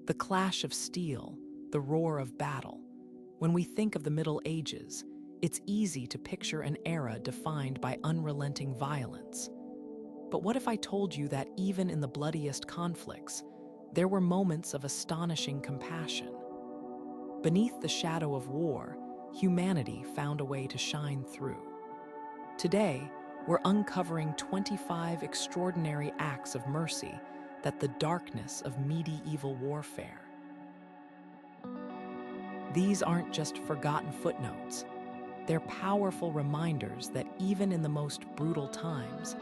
The clash of steel, the roar of battle. When we think of the Middle Ages, it's easy to picture an era defined by unrelenting violence. But what if I told you that even in the bloodiest conflicts, there were moments of astonishing compassion? Beneath the shadow of war, humanity found a way to shine through. Today, we're uncovering 25 extraordinary acts of mercy that the darkness of medieval warfare. These aren't just forgotten footnotes. They're powerful reminders that even in the most brutal times,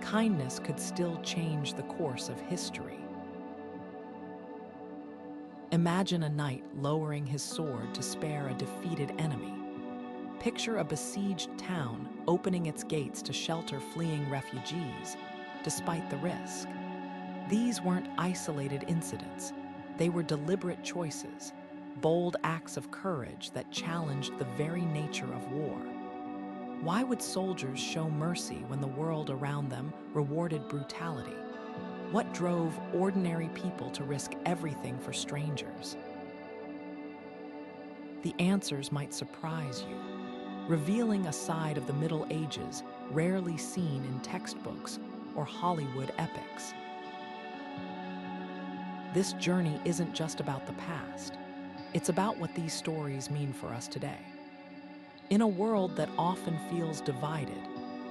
kindness could still change the course of history. Imagine a knight lowering his sword to spare a defeated enemy. Picture a besieged town opening its gates to shelter fleeing refugees, despite the risk. These weren't isolated incidents. They were deliberate choices, bold acts of courage that challenged the very nature of war. Why would soldiers show mercy when the world around them rewarded brutality? What drove ordinary people to risk everything for strangers? The answers might surprise you, revealing a side of the Middle Ages rarely seen in textbooks or Hollywood epics. This journey isn't just about the past. It's about what these stories mean for us today. In a world that often feels divided,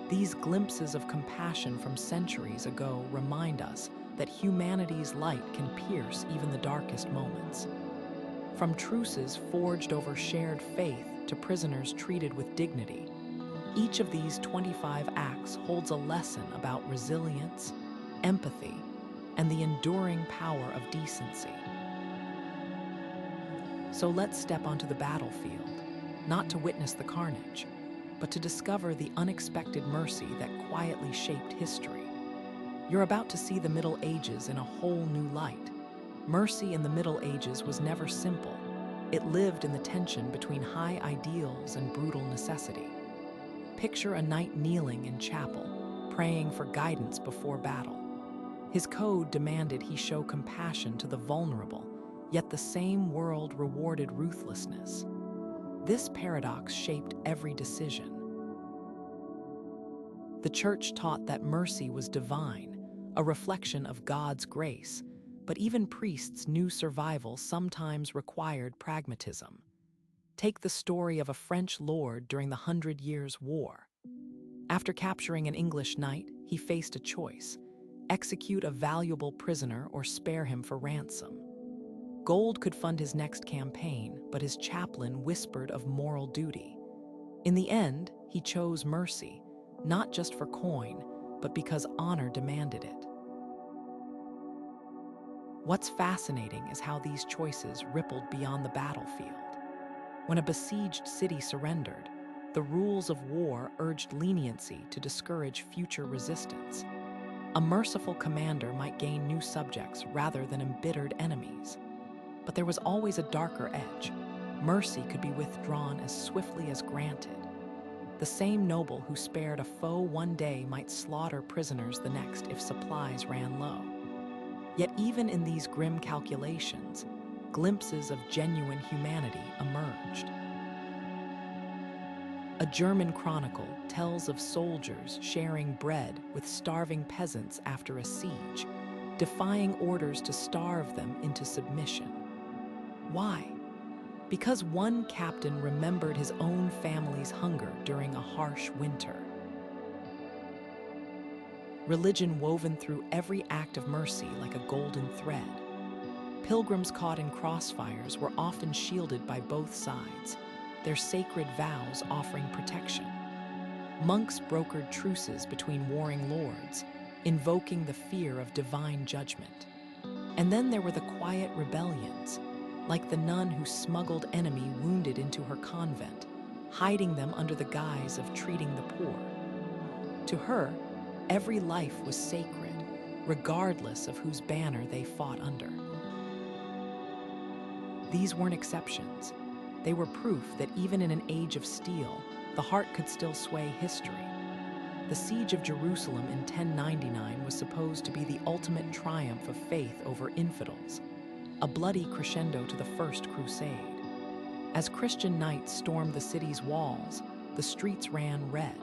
these glimpses of compassion from centuries ago remind us that humanity's light can pierce even the darkest moments. From truces forged over shared faith to prisoners treated with dignity, each of these 25 acts holds a lesson about resilience, empathy, and the enduring power of decency. So let's step onto the battlefield, not to witness the carnage, but to discover the unexpected mercy that quietly shaped history. You're about to see the Middle Ages in a whole new light. Mercy in the Middle Ages was never simple. It lived in the tension between high ideals and brutal necessity. Picture a knight kneeling in chapel, praying for guidance before battle. His code demanded he show compassion to the vulnerable, yet the same world rewarded ruthlessness. This paradox shaped every decision. The Church taught that mercy was divine, a reflection of God's grace, but even priests knew survival sometimes required pragmatism. Take the story of a French lord during the 100 Years' War. After capturing an English knight, he faced a choice: execute a valuable prisoner or spare him for ransom. Gold could fund his next campaign, but his chaplain whispered of moral duty. In the end, he chose mercy, not just for coin, but because honor demanded it. What's fascinating is how these choices rippled beyond the battlefield. When a besieged city surrendered, the rules of war urged leniency to discourage future resistance. A merciful commander might gain new subjects rather than embittered enemies. But there was always a darker edge. Mercy could be withdrawn as swiftly as granted. The same noble who spared a foe one day might slaughter prisoners the next if supplies ran low. Yet even in these grim calculations, glimpses of genuine humanity emerged. A German chronicle tells of soldiers sharing bread with starving peasants after a siege, defying orders to starve them into submission. Why? Because one captain remembered his own family's hunger during a harsh winter. Religion woven through every act of mercy like a golden thread. Pilgrims caught in crossfires were often shielded by both sides, their sacred vows offering protection. Monks brokered truces between warring lords, invoking the fear of divine judgment. And then there were the quiet rebellions, like the nun who smuggled enemy wounded into her convent, hiding them under the guise of treating the poor. To her, every life was sacred, regardless of whose banner they fought under. These weren't exceptions. They were proof that even in an age of steel, the heart could still sway history. The siege of Jerusalem in 1099 was supposed to be the ultimate triumph of faith over infidels. a bloody crescendo to the First Crusade. As Christian knights stormed the city's walls, the streets ran red.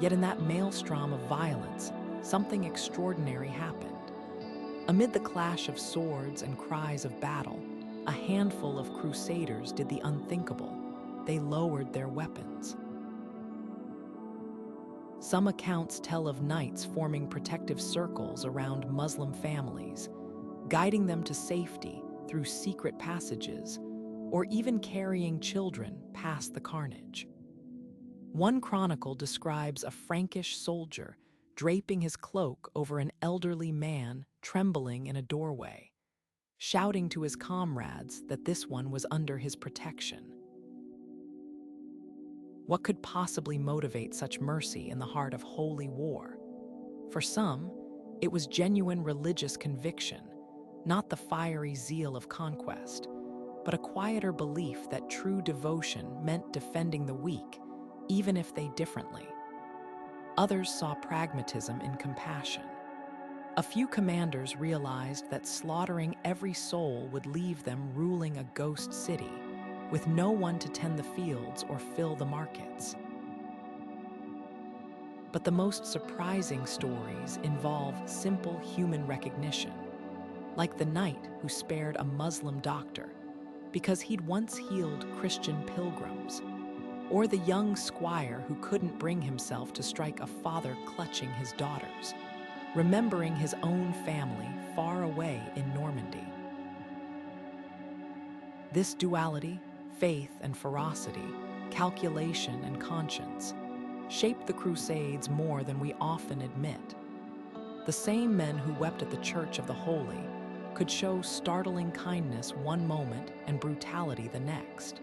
Yet in that maelstrom of violence, something extraordinary happened. Amid the clash of swords and cries of battle, a handful of crusaders did the unthinkable. They lowered their weapons. Some accounts tell of knights forming protective circles around Muslim families, guiding them to safety through secret passages, or even carrying children past the carnage. One chronicle describes a Frankish soldier draping his cloak over an elderly man trembling in a doorway, shouting to his comrades that this one was under his protection. What could possibly motivate such mercy in the heart of holy war? For some, it was genuine religious conviction, not the fiery zeal of conquest, but a quieter belief that true devotion meant defending the weak, even if they differently. Others saw pragmatism in compassion. A few commanders realized that slaughtering every soul would leave them ruling a ghost city, with no one to tend the fields or fill the markets. But the most surprising stories involve simple human recognition, like the knight who spared a Muslim doctor because he'd once healed Christian pilgrims, or the young squire who couldn't bring himself to strike a father clutching his daughters, remembering his own family far away in Normandy. This duality, faith and ferocity, calculation and conscience, shaped the Crusades more than we often admit. The same men who wept at the Church of the Holy could show startling kindness one moment and brutality the next.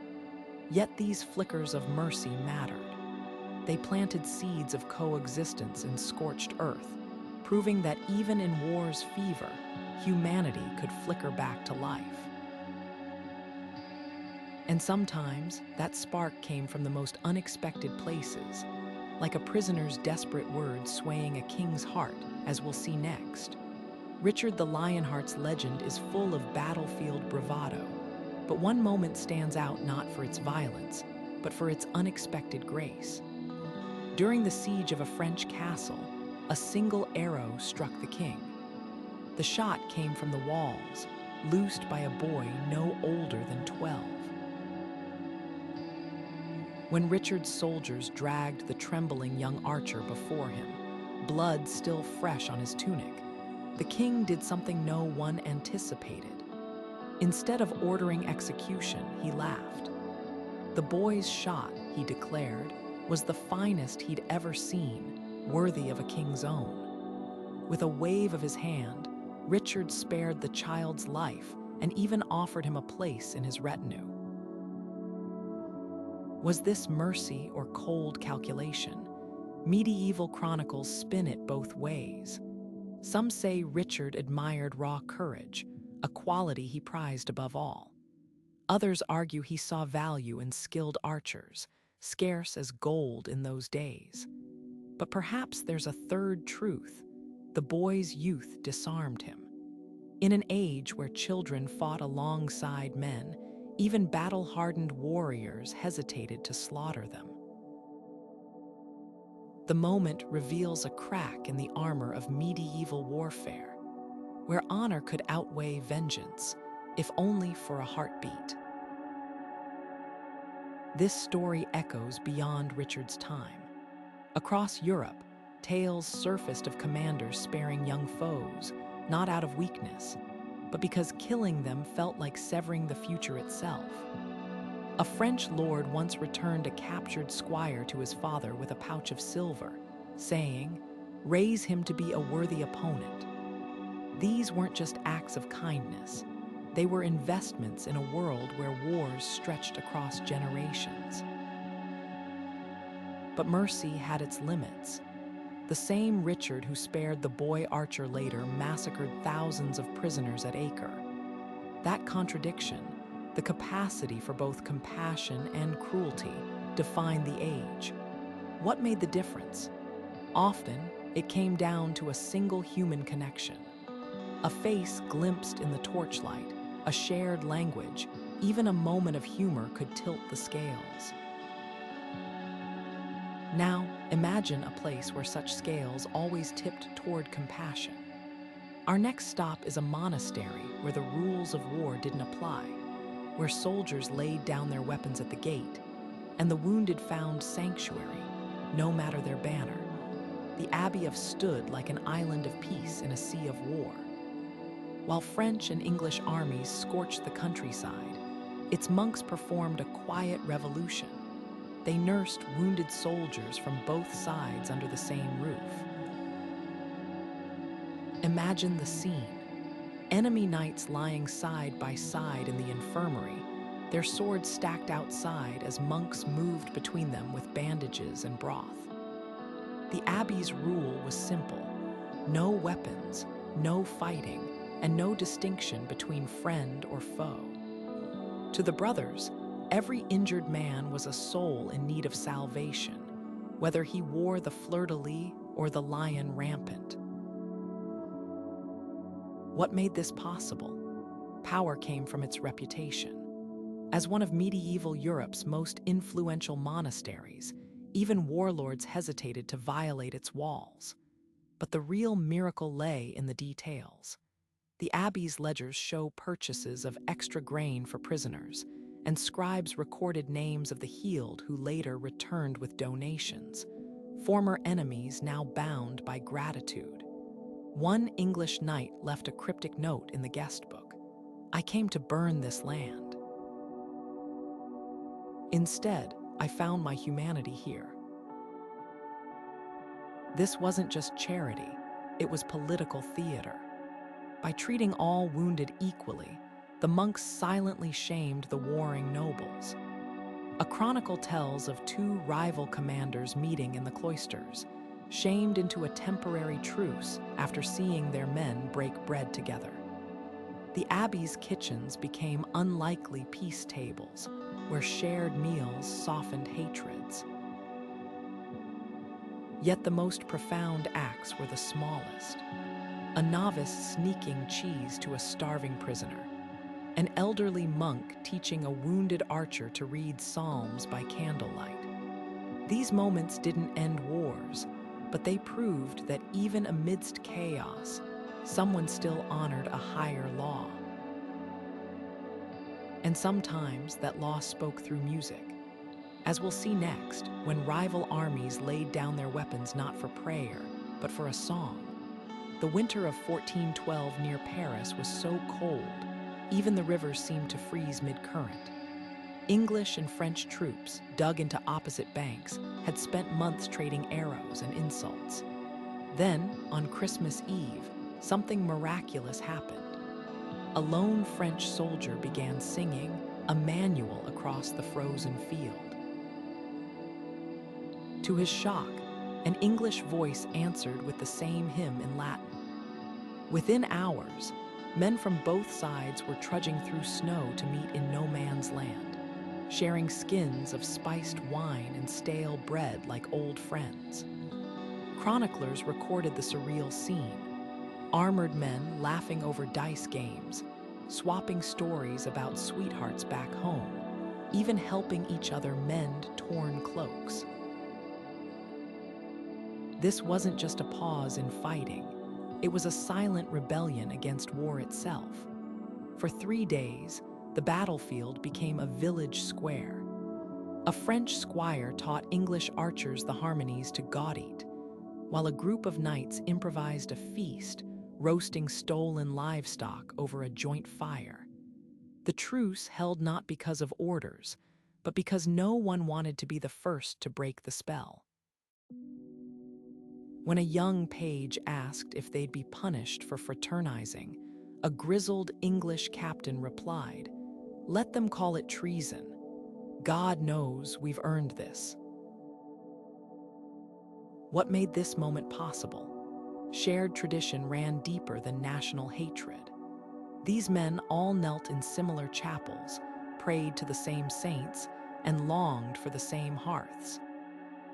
Yet these flickers of mercy mattered. They planted seeds of coexistence in scorched earth, proving that even in war's fever, humanity could flicker back to life. And sometimes that spark came from the most unexpected places, like a prisoner's desperate words swaying a king's heart, as we'll see next. Richard the Lionheart's legend is full of battlefield bravado, but one moment stands out not for its violence, but for its unexpected grace. During the siege of a French castle, a single arrow struck the king. The shot came from the walls, loosed by a boy no older than 12. When Richard's soldiers dragged the trembling young archer before him, blood still fresh on his tunic, the king did something no one anticipated. Instead of ordering execution, he laughed. The boy's shot, he declared, was the finest he'd ever seen, worthy of a king's own. With a wave of his hand, Richard spared the child's life and even offered him a place in his retinue. Was this mercy or cold calculation? Medieval chronicles spin it both ways. Some say Richard admired raw courage, a quality he prized above all. Others argue he saw value in skilled archers, scarce as gold in those days. But perhaps there's a third truth. The boy's youth disarmed him. In an age where children fought alongside men, even battle-hardened warriors hesitated to slaughter them. The moment reveals a crack in the armor of medieval warfare, where honor could outweigh vengeance, if only for a heartbeat. This story echoes beyond Richard's time. Across Europe, tales surfaced of commanders sparing young foes, not out of weakness, but because killing them felt like severing the future itself. A French lord once returned a captured squire to his father with a pouch of silver, saying, "Raise him to be a worthy opponent." These weren't just acts of kindness. They were investments in a world where wars stretched across generations. But mercy had its limits. The same Richard who spared the boy archer later massacred thousands of prisoners at Acre. That contradiction, the capacity for both compassion and cruelty, defined the age. What made the difference? Often, it came down to a single human connection. A face glimpsed in the torchlight, a shared language, even a moment of humor could tilt the scales. Now, imagine a place where such scales always tipped toward compassion. Our next stop is a monastery where the rules of war didn't apply, where soldiers laid down their weapons at the gate, and the wounded found sanctuary, no matter their banner. The abbey of stood like an island of peace in a sea of war. While French and English armies scorched the countryside, its monks performed a quiet revolution. They nursed wounded soldiers from both sides under the same roof. Imagine the scene. Enemy knights lying side by side in the infirmary, their swords stacked outside as monks moved between them with bandages and broth. The abbey's rule was simple: no weapons, no fighting, and no distinction between friend or foe. To the brothers, every injured man was a soul in need of salvation, whether he wore the fleur-de-lis or the lion rampant. What made this possible? Power came from its reputation. As one of medieval Europe's most influential monasteries, even warlords hesitated to violate its walls. But the real miracle lay in the details. The abbey's ledgers show purchases of extra grain for prisoners, and scribes recorded names of the healed who later returned with donations, former enemies now bound by gratitude. One English knight left a cryptic note in the guest book: "I came to burn this land. Instead, I found my humanity here." This wasn't just charity, it was political theater. By treating all wounded equally, the monks silently shamed the warring nobles. A chronicle tells of two rival commanders meeting in the cloisters, shamed into a temporary truce after seeing their men break bread together. The abbey's kitchens became unlikely peace tables, where shared meals softened hatreds. Yet the most profound acts were the smallest. A novice sneaking cheese to a starving prisoner, an elderly monk teaching a wounded archer to read psalms by candlelight. These moments didn't end wars, but they proved that even amidst chaos, someone still honored a higher law. And sometimes that law spoke through music. As we'll see next, when rival armies laid down their weapons not for prayer, but for a song. The winter of 1412 near Paris was so cold, even the rivers seemed to freeze mid-current. English and French troops, dug into opposite banks, had spent months trading arrows and insults. Then, on Christmas Eve, something miraculous happened. A lone French soldier began singing a manual across the frozen field. To his shock, an English voice answered with the same hymn in Latin. Within hours, men from both sides were trudging through snow to meet in no man's land, sharing skins of spiced wine and stale bread like old friends. Chroniclers recorded the surreal scene: armored men laughing over dice games, swapping stories about sweethearts back home, even helping each other mend torn cloaks. This wasn't just a pause in fighting. It was a silent rebellion against war itself. For 3 days, the battlefield became a village square. A French squire taught English archers the harmonies to gaudit, while a group of knights improvised a feast, roasting stolen livestock over a joint fire. The truce held not because of orders, but because no one wanted to be the first to break the spell. When a young page asked if they'd be punished for fraternizing, a grizzled English captain replied, "Let them call it treason. God knows we've earned this." What made this moment possible? Shared tradition ran deeper than national hatred. These men all knelt in similar chapels, prayed to the same saints, and longed for the same hearths.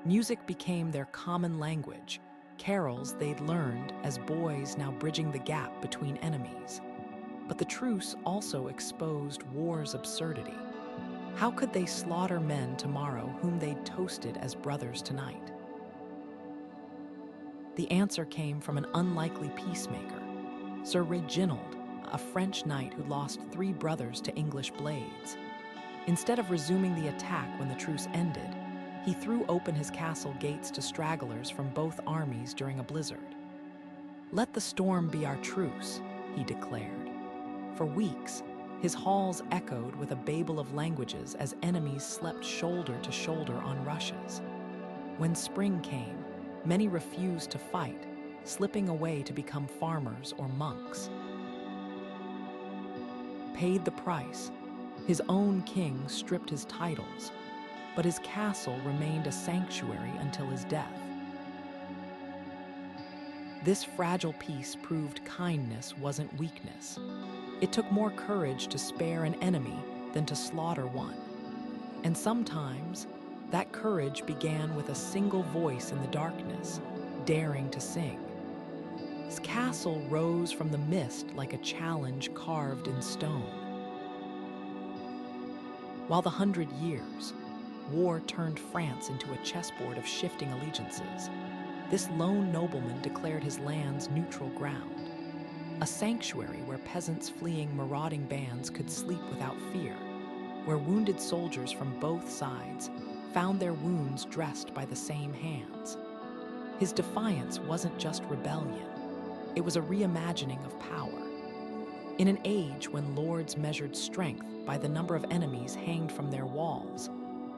Music became their common language, carols they'd learned as boys now bridging the gap between enemies. But the truce also exposed war's absurdity. How could they slaughter men tomorrow whom they'd toasted as brothers tonight? The answer came from an unlikely peacemaker, Sir Reginald, a French knight who lost 3 brothers to English blades. Instead of resuming the attack when the truce ended, he threw open his castle gates to stragglers from both armies during a blizzard. "Let the storm be our truce," he declared. For weeks, his halls echoed with a babel of languages as enemies slept shoulder to shoulder on rushes. When spring came, many refused to fight, slipping away to become farmers or monks. Paid the price, his own king stripped his titles, but his castle remained a sanctuary until his death. This fragile peace proved kindness wasn't weakness. It took more courage to spare an enemy than to slaughter one. And sometimes, that courage began with a single voice in the darkness, daring to sing. His castle rose from the mist like a challenge carved in stone. While the 100 Years, war turned France into a chessboard of shifting allegiances, this lone nobleman declared his lands neutral ground, a sanctuary where peasants fleeing marauding bands could sleep without fear, where wounded soldiers from both sides found their wounds dressed by the same hands. His defiance wasn't just rebellion, it was a reimagining of power. In an age when lords measured strength by the number of enemies hanged from their walls,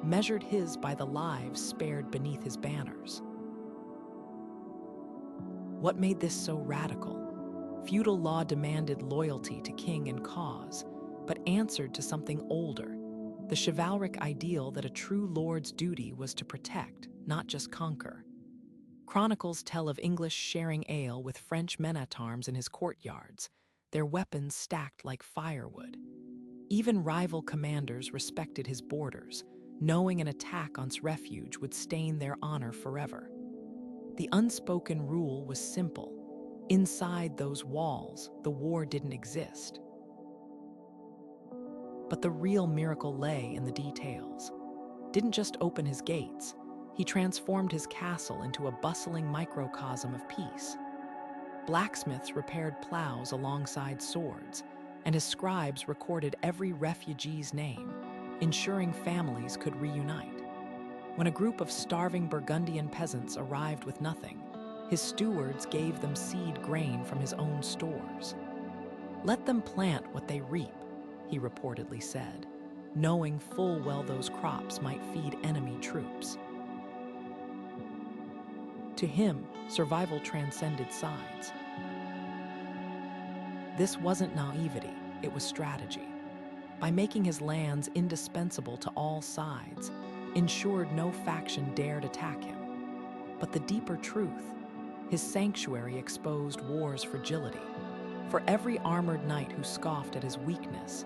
measured his by the lives spared beneath his banners. What made this so radical? Feudal law demanded loyalty to king and cause, but answered to something older, the chivalric ideal that a true lord's duty was to protect, not just conquer. Chronicles tell of English sharing ale with French men-at-arms in his courtyards, their weapons stacked like firewood. Even rival commanders respected his borders, knowing an attack on his refuge would stain their honor forever. The unspoken rule was simple. Inside those walls, the war didn't exist. But the real miracle lay in the details. Didn't just open his gates, he transformed his castle into a bustling microcosm of peace. Blacksmiths repaired plows alongside swords, and his scribes recorded every refugee's name, ensuring families could reunite. When a group of starving Burgundian peasants arrived with nothing, his stewards gave them seed grain from his own stores. "Let them plant what they reap," he reportedly said, knowing full well those crops might feed enemy troops. To him, survival transcended sides. This wasn't naivety, it was strategy. By making his lands indispensable to all sides, ensured no faction dared attack him. But the deeper truth, his sanctuary exposed war's fragility. For every armored knight who scoffed at his weakness,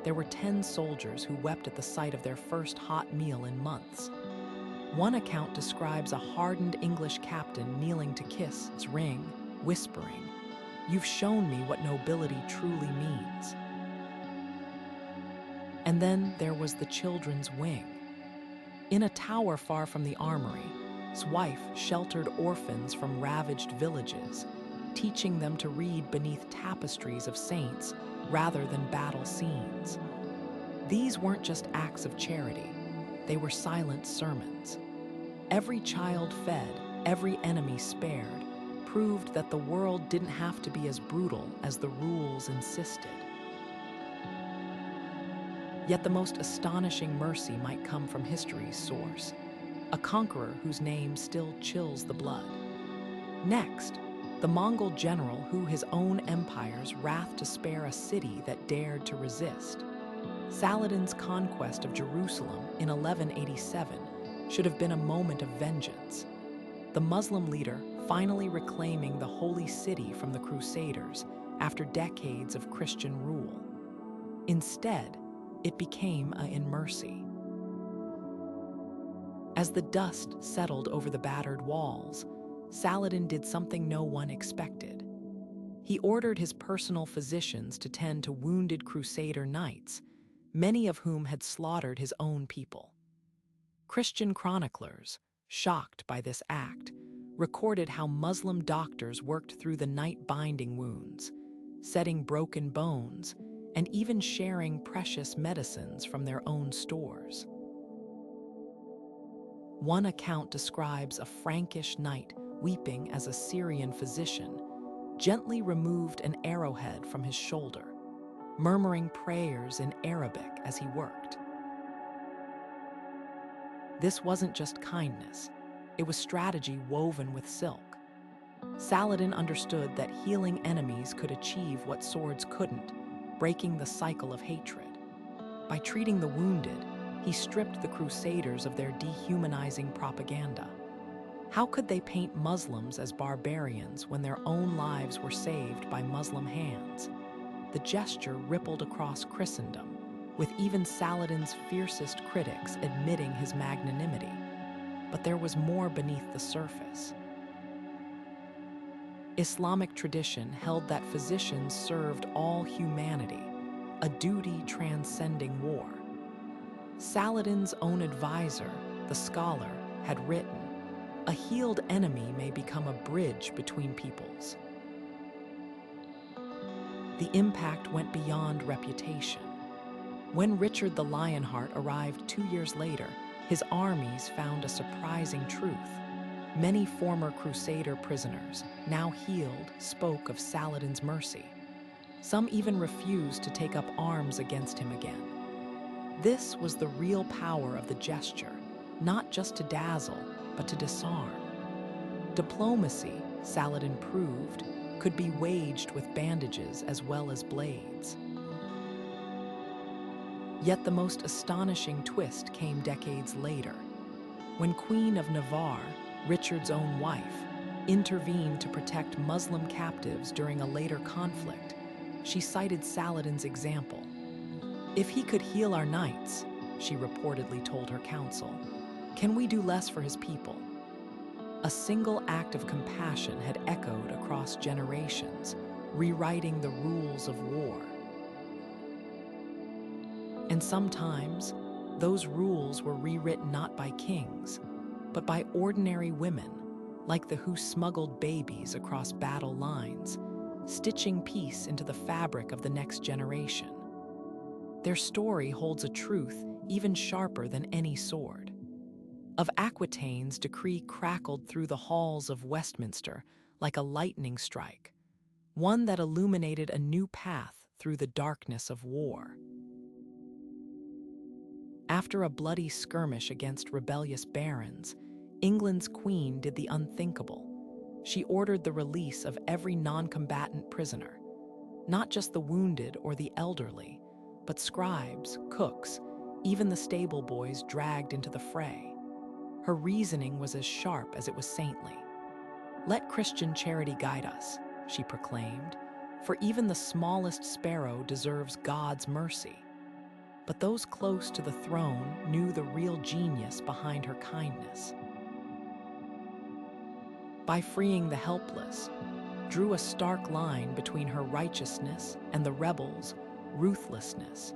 there were 10 soldiers who wept at the sight of their first hot meal in months. One account describes a hardened English captain kneeling to kiss his ring, whispering, "You've shown me what nobility truly means." And then there was the children's wing. In a tower far from the armory, his wife sheltered orphans from ravaged villages, teaching them to read beneath tapestries of saints rather than battle scenes. These weren't just acts of charity, they were silent sermons. Every child fed, every enemy spared, proved that the world didn't have to be as brutal as the rules insisted. Yet the most astonishing mercy might come from history's source, a conqueror whose name still chills the blood. Next, the Mongol general who his own empire's wrath to spare a city that dared to resist. Saladin's conquest of Jerusalem in 1187 should have been a moment of vengeance. The Muslim leader finally reclaiming the holy city from the Crusaders after decades of Christian rule. Instead, it became in mercy. As the dust settled over the battered walls, Saladin did something no one expected. He ordered his personal physicians to tend to wounded Crusader knights, many of whom had slaughtered his own people. Christian chroniclers, shocked by this act, recorded how Muslim doctors worked through the night-binding wounds, setting broken bones, and even sharing precious medicines from their own stores. One account describes a Frankish knight weeping as a Syrian physician gently removed an arrowhead from his shoulder, murmuring prayers in Arabic as he worked. This wasn't just kindness, it was strategy woven with silk. Saladin understood that healing enemies could achieve what swords couldn't, breaking the cycle of hatred. By treating the wounded, he stripped the Crusaders of their dehumanizing propaganda. How could they paint Muslims as barbarians when their own lives were saved by Muslim hands? The gesture rippled across Christendom, with even Saladin's fiercest critics admitting his magnanimity. But there was more beneath the surface. Islamic tradition held that physicians served all humanity, a duty transcending war. Saladin's own advisor, the scholar, had written, "A healed enemy may become a bridge between peoples." The impact went beyond reputation. When Richard the Lionheart arrived 2 years later, his armies found a surprising truth. Many former Crusader prisoners, now healed, spoke of Saladin's mercy. Some even refused to take up arms against him again. This was the real power of the gesture, not just to dazzle, but to disarm. Diplomacy, Saladin proved, could be waged with bandages as well as blades. Yet the most astonishing twist came decades later, when Queen of Navarre, Richard's own wife, intervened to protect Muslim captives during a later conflict. She cited Saladin's example. "If he could heal our knights," she reportedly told her council, "can we do less for his people?" A single act of compassion had echoed across generations, rewriting the rules of war. And sometimes, those rules were rewritten not by kings, but by ordinary women, like the who smuggled babies across battle lines, stitching peace into the fabric of the next generation. Their story holds a truth even sharper than any sword. Of Aquitaine's decree crackled through the halls of Westminster like a lightning strike, one that illuminated a new path through the darkness of war. After a bloody skirmish against rebellious barons, England's queen did the unthinkable. She ordered the release of every non-combatant prisoner, not just the wounded or the elderly, but scribes, cooks, even the stable boys dragged into the fray. Her reasoning was as sharp as it was saintly. "Let Christian charity guide us," she proclaimed, "for even the smallest sparrow deserves God's mercy." But those close to the throne knew the real genius behind her kindness. By freeing the helpless, drew a stark line between her righteousness and the rebels' ruthlessness,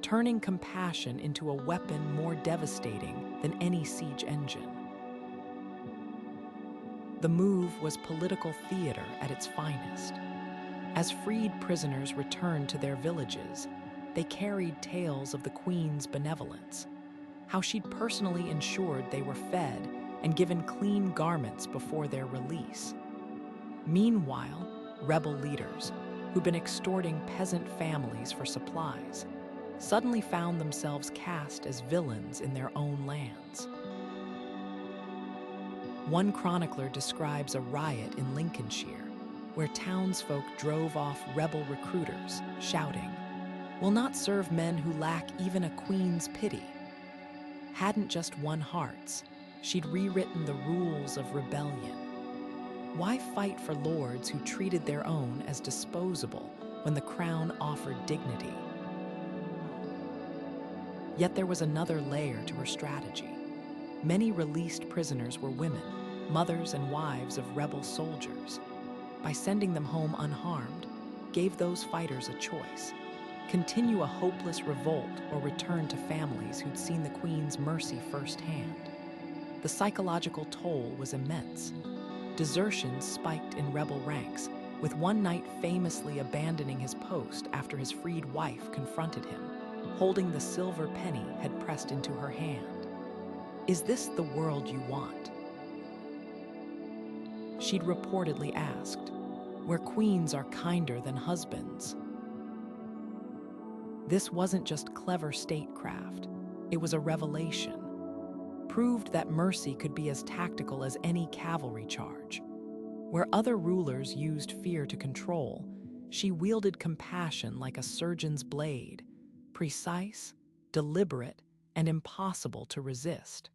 turning compassion into a weapon more devastating than any siege engine. The move was political theater at its finest. As freed prisoners returned to their villages, they carried tales of the Queen's benevolence, how she'd personally ensured they were fed and given clean garments before their release. Meanwhile, rebel leaders, who'd been extorting peasant families for supplies, suddenly found themselves cast as villains in their own lands. One chronicler describes a riot in Lincolnshire, where townsfolk drove off rebel recruiters, shouting, "Will not serve men who lack even a queen's pity." Hadn't just won hearts, she'd rewritten the rules of rebellion. Why fight for lords who treated their own as disposable when the crown offered dignity? Yet there was another layer to her strategy. Many released prisoners were women, mothers and wives of rebel soldiers. by sending them home unharmed, gave those fighters a choice: continue a hopeless revolt or return to families who'd seen the Queen's mercy firsthand. The psychological toll was immense. Desertions spiked in rebel ranks, with one knight famously abandoning his post after his freed wife confronted him, holding the silver penny had pressed into her hand. "Is this the world you want?" She'd reportedly asked, "where queens are kinder than husbands." This wasn't just clever statecraft, it was a revelation. Proved that mercy could be as tactical as any cavalry charge. Where other rulers used fear to control, she wielded compassion like a surgeon's blade, precise, deliberate, and impossible to resist.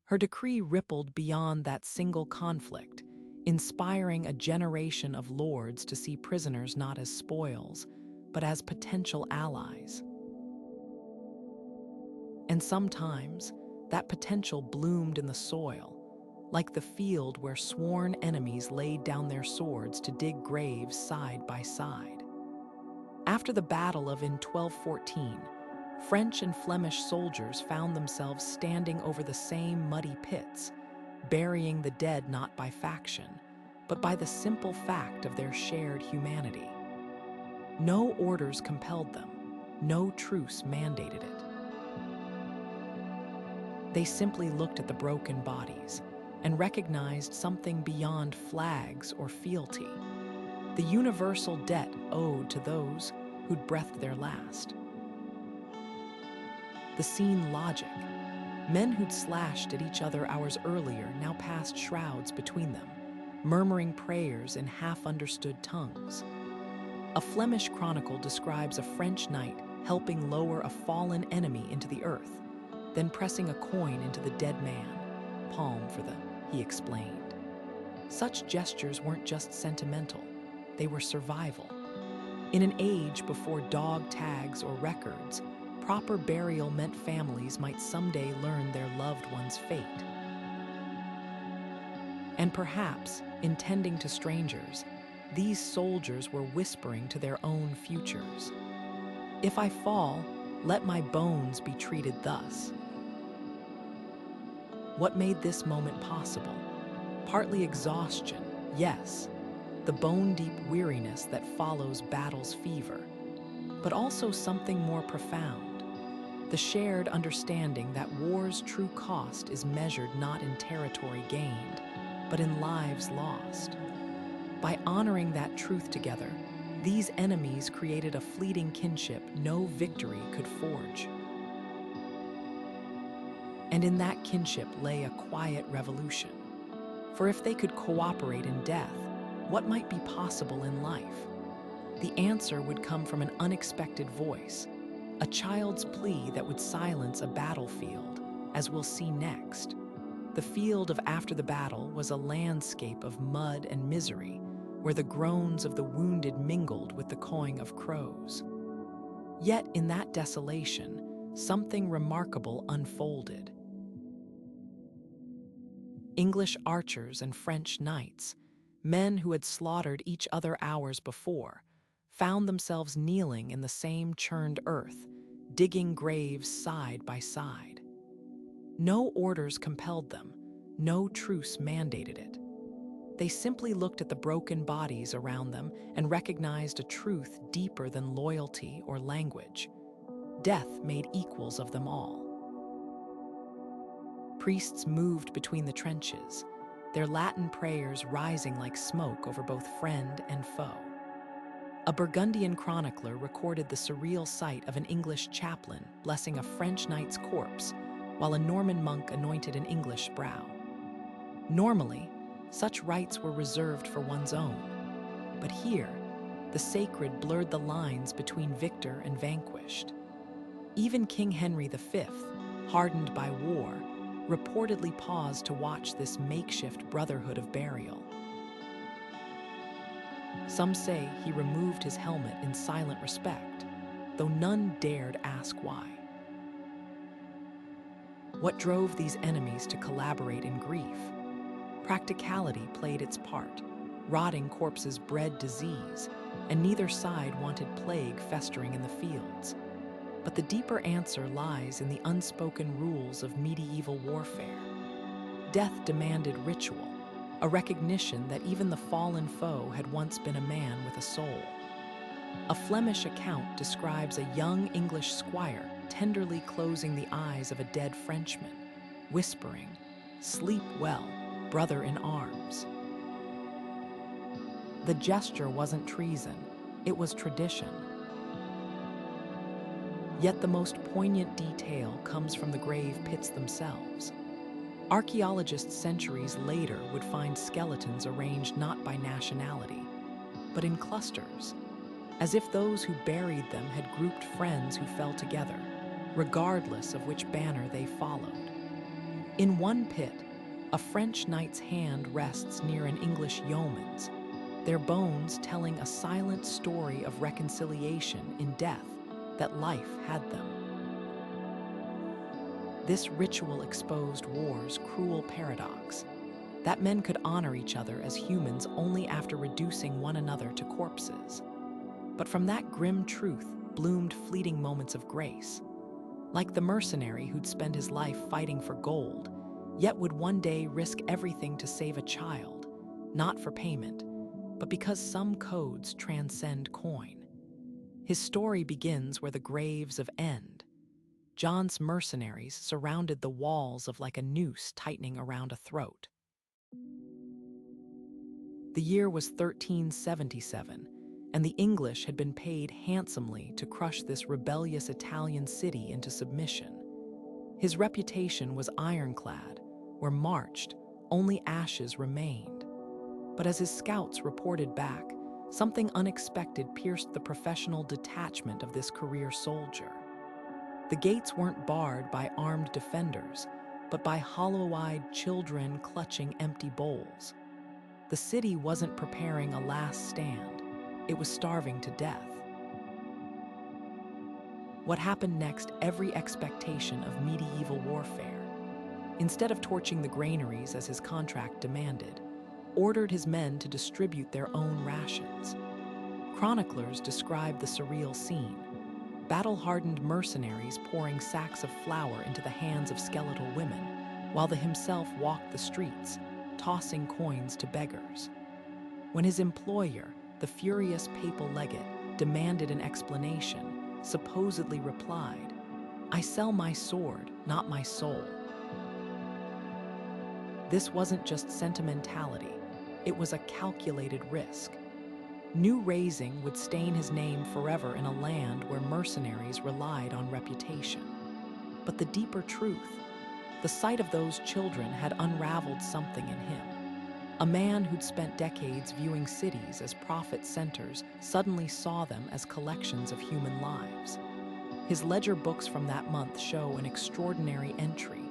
Her decree rippled beyond that single conflict, inspiring a generation of lords to see prisoners not as spoils, but as potential allies. And sometimes, that potential bloomed in the soil, like the field where sworn enemies laid down their swords to dig graves side by side. After the battle of in 1214, French and Flemish soldiers found themselves standing over the same muddy pits, burying the dead not by faction, but by the simple fact of their shared humanity. No orders compelled them, no truce mandated it. They simply looked at the broken bodies and recognized something beyond flags or fealty: the universal debt owed to those who'd breathed their last. The scene logic. Men who'd slashed at each other hours earlier now passed shrouds between them, murmuring prayers in half-understood tongues. A Flemish chronicle describes a French knight helping lower a fallen enemy into the earth, then pressing a coin into the dead man. "Palm for the," he explained. Such gestures weren't just sentimental, they were survival. In an age before dog tags or records, proper burial meant families might someday learn their loved one's fate. And perhaps, in tending to strangers, these soldiers were whispering to their own futures: "If I fall, let my bones be treated thus." What made this moment possible? Partly exhaustion, yes, the bone-deep weariness that follows battle's fever, but also something more profound: the shared understanding that war's true cost is measured not in territory gained, but in lives lost. By honoring that truth together, these enemies created a fleeting kinship no victory could forge. And in that kinship lay a quiet revolution. For if they could cooperate in death, what might be possible in life? The answer would come from an unexpected voice, a child's plea that would silence a battlefield, as we'll see next. The field of after the battle was a landscape of mud and misery, where the groans of the wounded mingled with the cawing of crows. Yet in that desolation, something remarkable unfolded. English archers and French knights, men who had slaughtered each other hours before, found themselves kneeling in the same churned earth, digging graves side by side. No orders compelled them, no truce mandated it. They simply looked at the broken bodies around them and recognized a truth deeper than loyalty or language. Death made equals of them all. Priests moved between the trenches, their Latin prayers rising like smoke over both friend and foe. A Burgundian chronicler recorded the surreal sight of an English chaplain blessing a French knight's corpse, while a Norman monk anointed an English brow. Normally, such rites were reserved for one's own, but here, the sacred blurred the lines between victor and vanquished. Even King Henry V, hardened by war, reportedly paused to watch this makeshift brotherhood of burial. Some say he removed his helmet in silent respect, though none dared ask why. What drove these enemies to collaborate in grief? Practicality played its part. Rotting corpses bred disease, and neither side wanted plague festering in the fields. But the deeper answer lies in the unspoken rules of medieval warfare. Death demanded ritual, a recognition that even the fallen foe had once been a man with a soul. A Flemish account describes a young English squire tenderly closing the eyes of a dead Frenchman, whispering, "Sleep well, brother in arms." The gesture wasn't treason, it was tradition. Yet the most poignant detail comes from the grave pits themselves. Archaeologists centuries later would find skeletons arranged not by nationality, but in clusters, as if those who buried them had grouped friends who fell together, regardless of which banner they followed. In one pit, a French knight's hand rests near an English yeoman's, their bones telling a silent story of reconciliation in death that life had them. This ritual exposed war's cruel paradox, that men could honor each other as humans only after reducing one another to corpses. But from that grim truth bloomed fleeting moments of grace, like the mercenary who'd spend his life fighting for gold, yet would one day risk everything to save a child, not for payment, but because some codes transcend coin. His story begins where the graves of end. John's mercenaries surrounded the walls of like a noose tightening around a throat. The year was 1377, and the English had been paid handsomely to crush this rebellious Italian city into submission. His reputation was ironclad, where marched, only ashes remained. But as his scouts reported back, something unexpected pierced the professional detachment of this career soldier. The gates weren't barred by armed defenders, but by hollow-eyed children clutching empty bowls. The city wasn't preparing a last stand, it was starving to death. What happened next every expectation of medieval warfare. Instead of torching the granaries as his contract demanded, ordered his men to distribute their own rations. Chroniclers describe the surreal scene, battle-hardened mercenaries pouring sacks of flour into the hands of skeletal women, while he himself walked the streets, tossing coins to beggars. When his employer, the furious papal legate, demanded an explanation, supposedly replied, "I sell my sword, not my soul." This wasn't just sentimentality, it was a calculated risk. New raising would stain his name forever in a land where mercenaries relied on reputation. But the deeper truth, the sight of those children had unraveled something in him. A man who'd spent decades viewing cities as profit centers suddenly saw them as collections of human lives. His ledger books from that month show an extraordinary entry: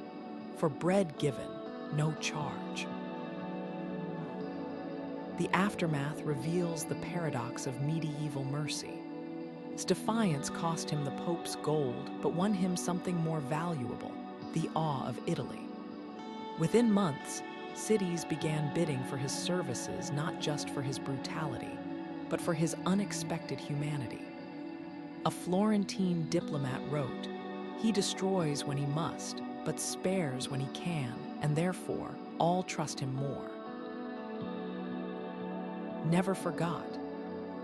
for bread given, no charge. The aftermath reveals the paradox of medieval mercy. His defiance cost him the Pope's gold, but won him something more valuable: the awe of Italy. Within months, cities began bidding for his services, not just for his brutality, but for his unexpected humanity. A Florentine diplomat wrote, "He destroys when he must, but spares when he can, and therefore all trust him more." Never forgot.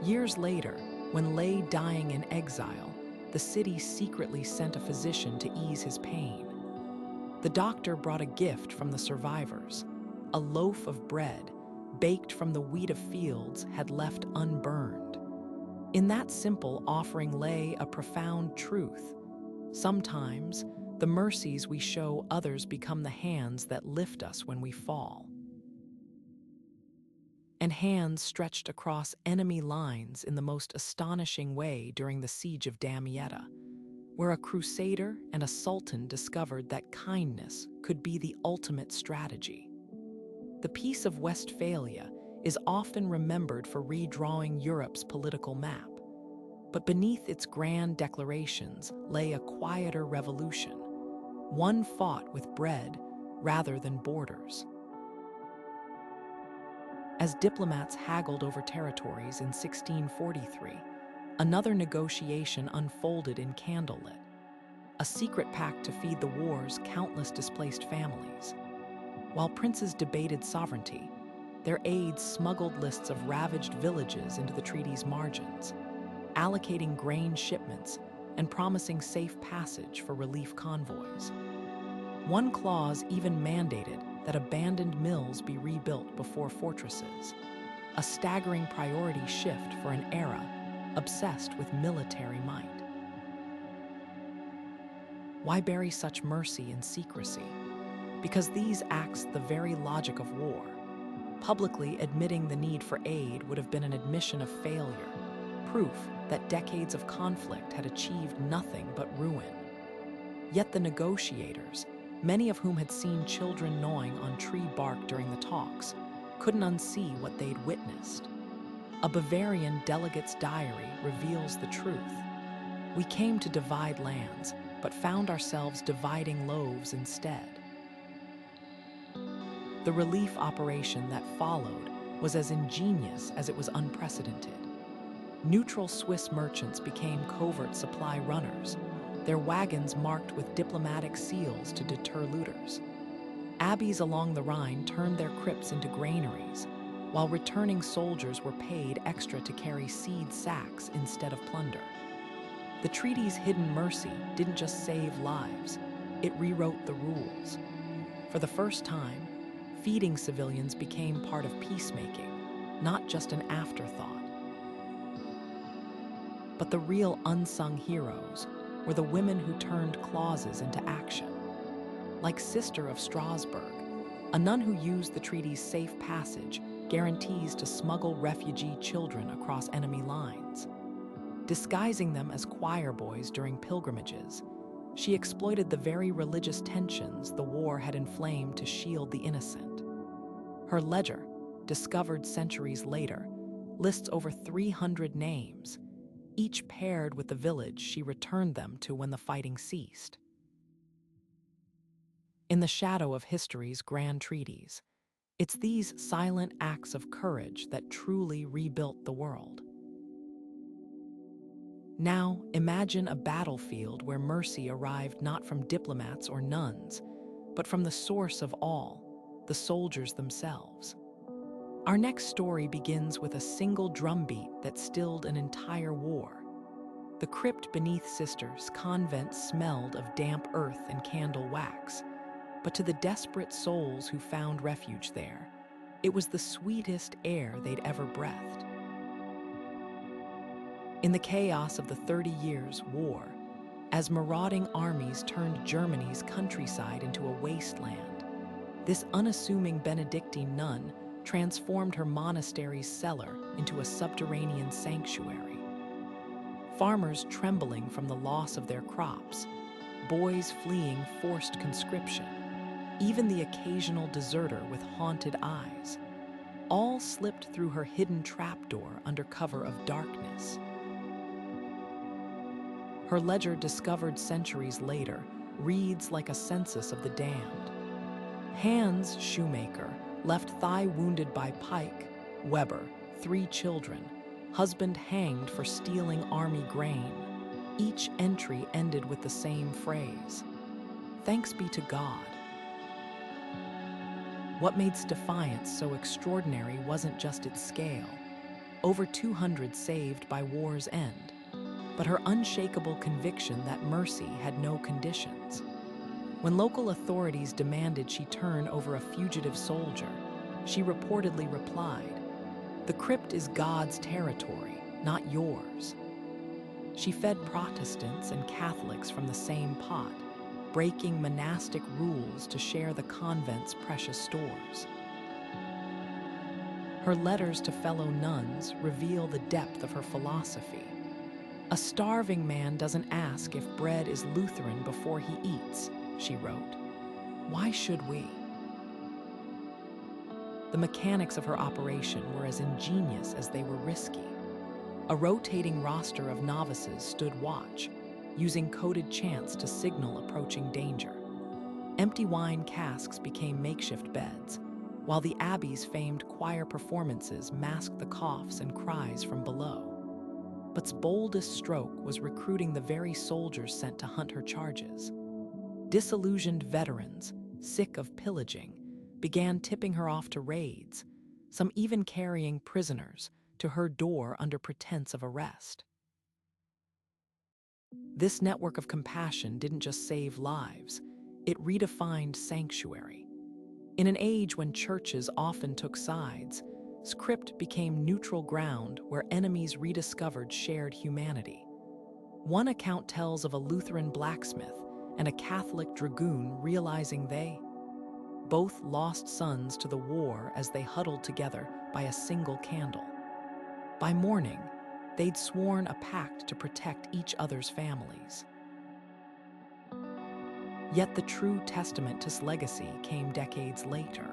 Years later, when lay dying in exile, the city secretly sent a physician to ease his pain. The doctor brought a gift from the survivors, a loaf of bread, baked from the wheat of fields had left unburned. In that simple offering lay a profound truth. Sometimes, the mercies we show others become the hands that lift us when we fall. And hands stretched across enemy lines in the most astonishing way during the siege of Damietta, where a crusader and a sultan discovered that kindness could be the ultimate strategy. The Peace of Westphalia is often remembered for redrawing Europe's political map, but beneath its grand declarations lay a quieter revolution, one fought with bread rather than borders. As diplomats haggled over territories in 1643, another negotiation unfolded in candlelit, a secret pact to feed the war's countless displaced families. While princes debated sovereignty, their aides smuggled lists of ravaged villages into the treaty's margins, allocating grain shipments and promising safe passage for relief convoys. One clause even mandated that abandoned mills be rebuilt before fortresses, a staggering priority shift for an era obsessed with military might. Why bury such mercy in secrecy? Because these acts the very logic of war. Publicly admitting the need for aid would have been an admission of failure, proof that decades of conflict had achieved nothing but ruin. Yet the negotiators, many of whom had seen children gnawing on tree bark during the talks, couldn't unsee what they'd witnessed. A Bavarian delegate's diary reveals the truth. We came to divide lands, but found ourselves dividing loaves instead. The relief operation that followed was as ingenious as it was unprecedented. Neutral Swiss merchants became covert supply runners, their wagons marked with diplomatic seals to deter looters. Abbeys along the Rhine turned their crypts into granaries, while returning soldiers were paid extra to carry seed sacks instead of plunder. The treaty's hidden mercy didn't just save lives, it rewrote the rules. For the first time, feeding civilians became part of peacemaking, not just an afterthought. But the real unsung heroes were the women who turned clauses into action. Like Sister of Strasbourg, a nun who used the treaty's safe passage guarantees to smuggle refugee children across enemy lines. Disguising them as choir boys during pilgrimages, she exploited the very religious tensions the war had inflamed to shield the innocent. Her ledger, discovered centuries later, lists over 300 names, each paired with the village she returned them to when the fighting ceased. In the shadow of history's grand treaties, it's these silent acts of courage that truly rebuilt the world. Now, imagine a battlefield where mercy arrived not from diplomats or nuns, but from the source of all, the soldiers themselves. Our next story begins with a single drumbeat that stilled an entire war. The crypt beneath Sisters' convent smelled of damp earth and candle wax, but to the desperate souls who found refuge there, it was the sweetest air they'd ever breathed. In the chaos of the 30 Years' War, as marauding armies turned Germany's countryside into a wasteland, this unassuming Benedictine nun transformed her monastery's cellar into a subterranean sanctuary. Farmers trembling from the loss of their crops, boys fleeing forced conscription, even the occasional deserter with haunted eyes, all slipped through her hidden trapdoor under cover of darkness. Her ledger, discovered centuries later, reads like a census of the damned. Hans, shoemaker, left thigh wounded by pike. Weber, 3 children. Husband hanged for stealing army grain. Each entry ended with the same phrase: "Thanks be to God." What made Defiance so extraordinary wasn't just its scale, over 200 saved by war's end, but her unshakable conviction that mercy had no conditions. When local authorities demanded she turn over a fugitive soldier, she reportedly replied, "The crypt is God's territory, not yours." She fed Protestants and Catholics from the same pot, breaking monastic rules to share the convent's precious stores. Her letters to fellow nuns reveal the depth of her philosophy. "A starving man doesn't ask if bread is Lutheran before he eats," she wrote. "Why should we?" The mechanics of her operation were as ingenious as they were risky. A rotating roster of novices stood watch, using coded chants to signal approaching danger. Empty wine casks became makeshift beds, while the abbey's famed choir performances masked the coughs and cries from below. But's boldest stroke was recruiting the very soldiers sent to hunt her charges. Disillusioned veterans, sick of pillaging, began tipping her off to raids, some even carrying prisoners to her door under pretense of arrest. This network of compassion didn't just save lives, it redefined sanctuary. In an age when churches often took sides, script became neutral ground where enemies rediscovered shared humanity. One account tells of a Lutheran blacksmith and a Catholic dragoon realizing they both lost sons to the war as they huddled together by a single candle. By morning, they'd sworn a pact to protect each other's families. Yet the true testament to this legacy came decades later.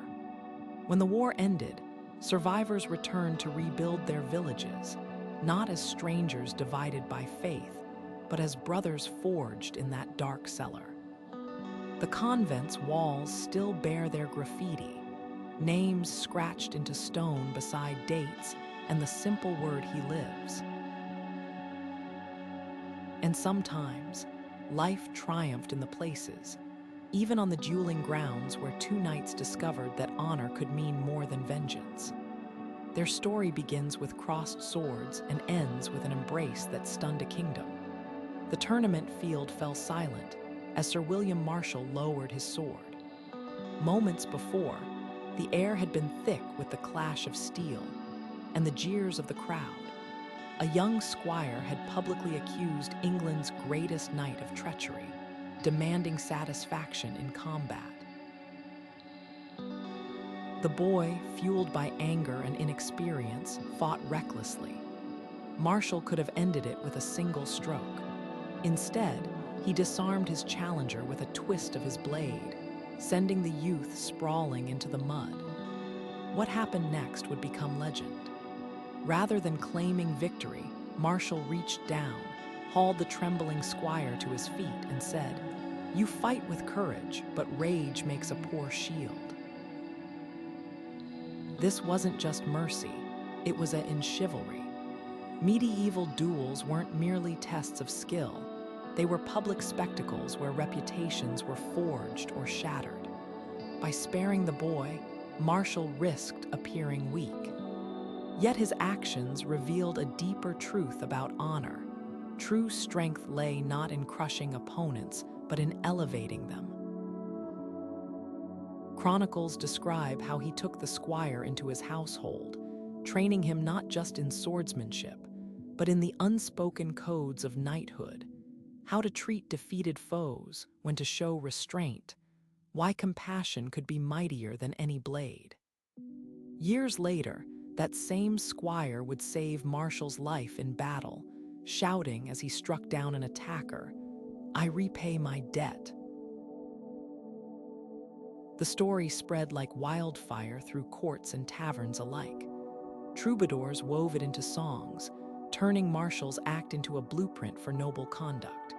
When the war ended, survivors returned to rebuild their villages, not as strangers divided by faith, but as brothers forged in that dark cellar. The convent's walls still bear their graffiti, names scratched into stone beside dates and the simple word "he lives." And sometimes, life triumphed in the places, even on the dueling grounds where two knights discovered that honor could mean more than vengeance. Their story begins with crossed swords and ends with an embrace that stunned a kingdom. The tournament field fell silent as Sir William Marshal lowered his sword. Moments before, the air had been thick with the clash of steel and the jeers of the crowd. A young squire had publicly accused England's greatest knight of treachery, demanding satisfaction in combat. The boy, fueled by anger and inexperience, fought recklessly. Marshal could have ended it with a single stroke. Instead, he disarmed his challenger with a twist of his blade, sending the youth sprawling into the mud. What happened next would become legend. Rather than claiming victory, Marshal reached down, hauled the trembling squire to his feet, and said, "You fight with courage, but rage makes a poor shield." This wasn't just mercy, it was in chivalry. Medieval duels weren't merely tests of skill, they were public spectacles where reputations were forged or shattered. By sparing the boy, Marshal risked appearing weak. Yet his actions revealed a deeper truth about honor. True strength lay not in crushing opponents, but in elevating them. Chronicles describe how he took the squire into his household, training him not just in swordsmanship, but in the unspoken codes of knighthood, how to treat defeated foes, when to show restraint, why compassion could be mightier than any blade. Years later, that same squire would save Marshal's life in battle, shouting as he struck down an attacker, "I repay my debt." The story spread like wildfire through courts and taverns alike. Troubadours wove it into songs, turning Marshal's act into a blueprint for noble conduct.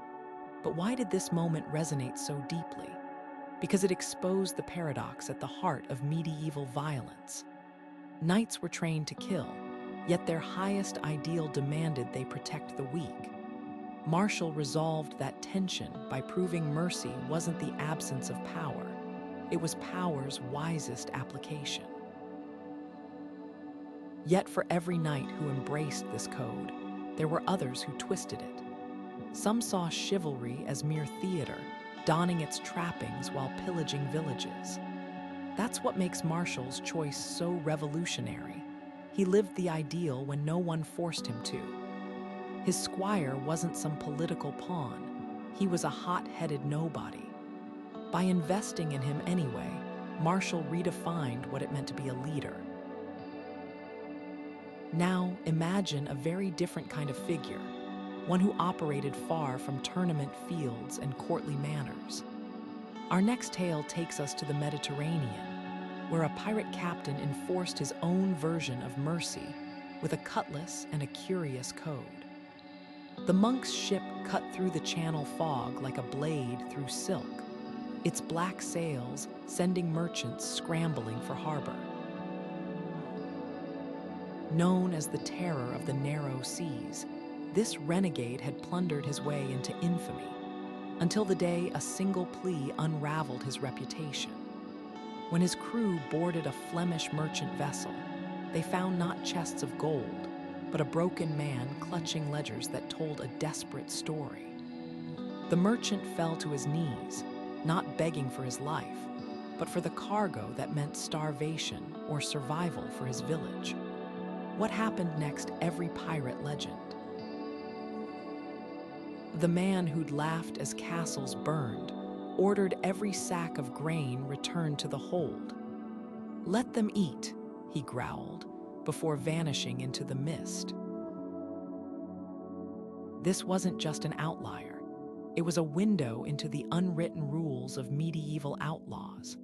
But why did this moment resonate so deeply? Because it exposed the paradox at the heart of medieval violence. Knights were trained to kill, yet their highest ideal demanded they protect the weak. Marshal resolved that tension by proving mercy wasn't the absence of power, it was power's wisest application. Yet for every knight who embraced this code, there were others who twisted it. Some saw chivalry as mere theater, donning its trappings while pillaging villages. That's what makes Marshal's choice so revolutionary. He lived the ideal when no one forced him to. His squire wasn't some political pawn. He was a hot-headed nobody. By investing in him anyway, Marshal redefined what it meant to be a leader. Now, imagine a very different kind of figure, one who operated far from tournament fields and courtly manners. Our next tale takes us to the Mediterranean, where a pirate captain enforced his own version of mercy with a cutlass and a curious code. The monk's ship cut through the channel fog like a blade through silk. its black sails sending merchants scrambling for harbor. Known as the terror of the narrow seas, this renegade had plundered his way into infamy, until the day a single plea unraveled his reputation. When his crew boarded a Flemish merchant vessel, they found not chests of gold, but a broken man clutching ledgers that told a desperate story. The merchant fell to his knees, not begging for his life, but for the cargo that meant starvation or survival for his village. What happened next every pirate legend. The man who'd laughed as castles burned ordered every sack of grain returned to the hold. "Let them eat," he growled, before vanishing into the mist. This wasn't just an outlier. It was a window into the unwritten rules of medieval outlaws.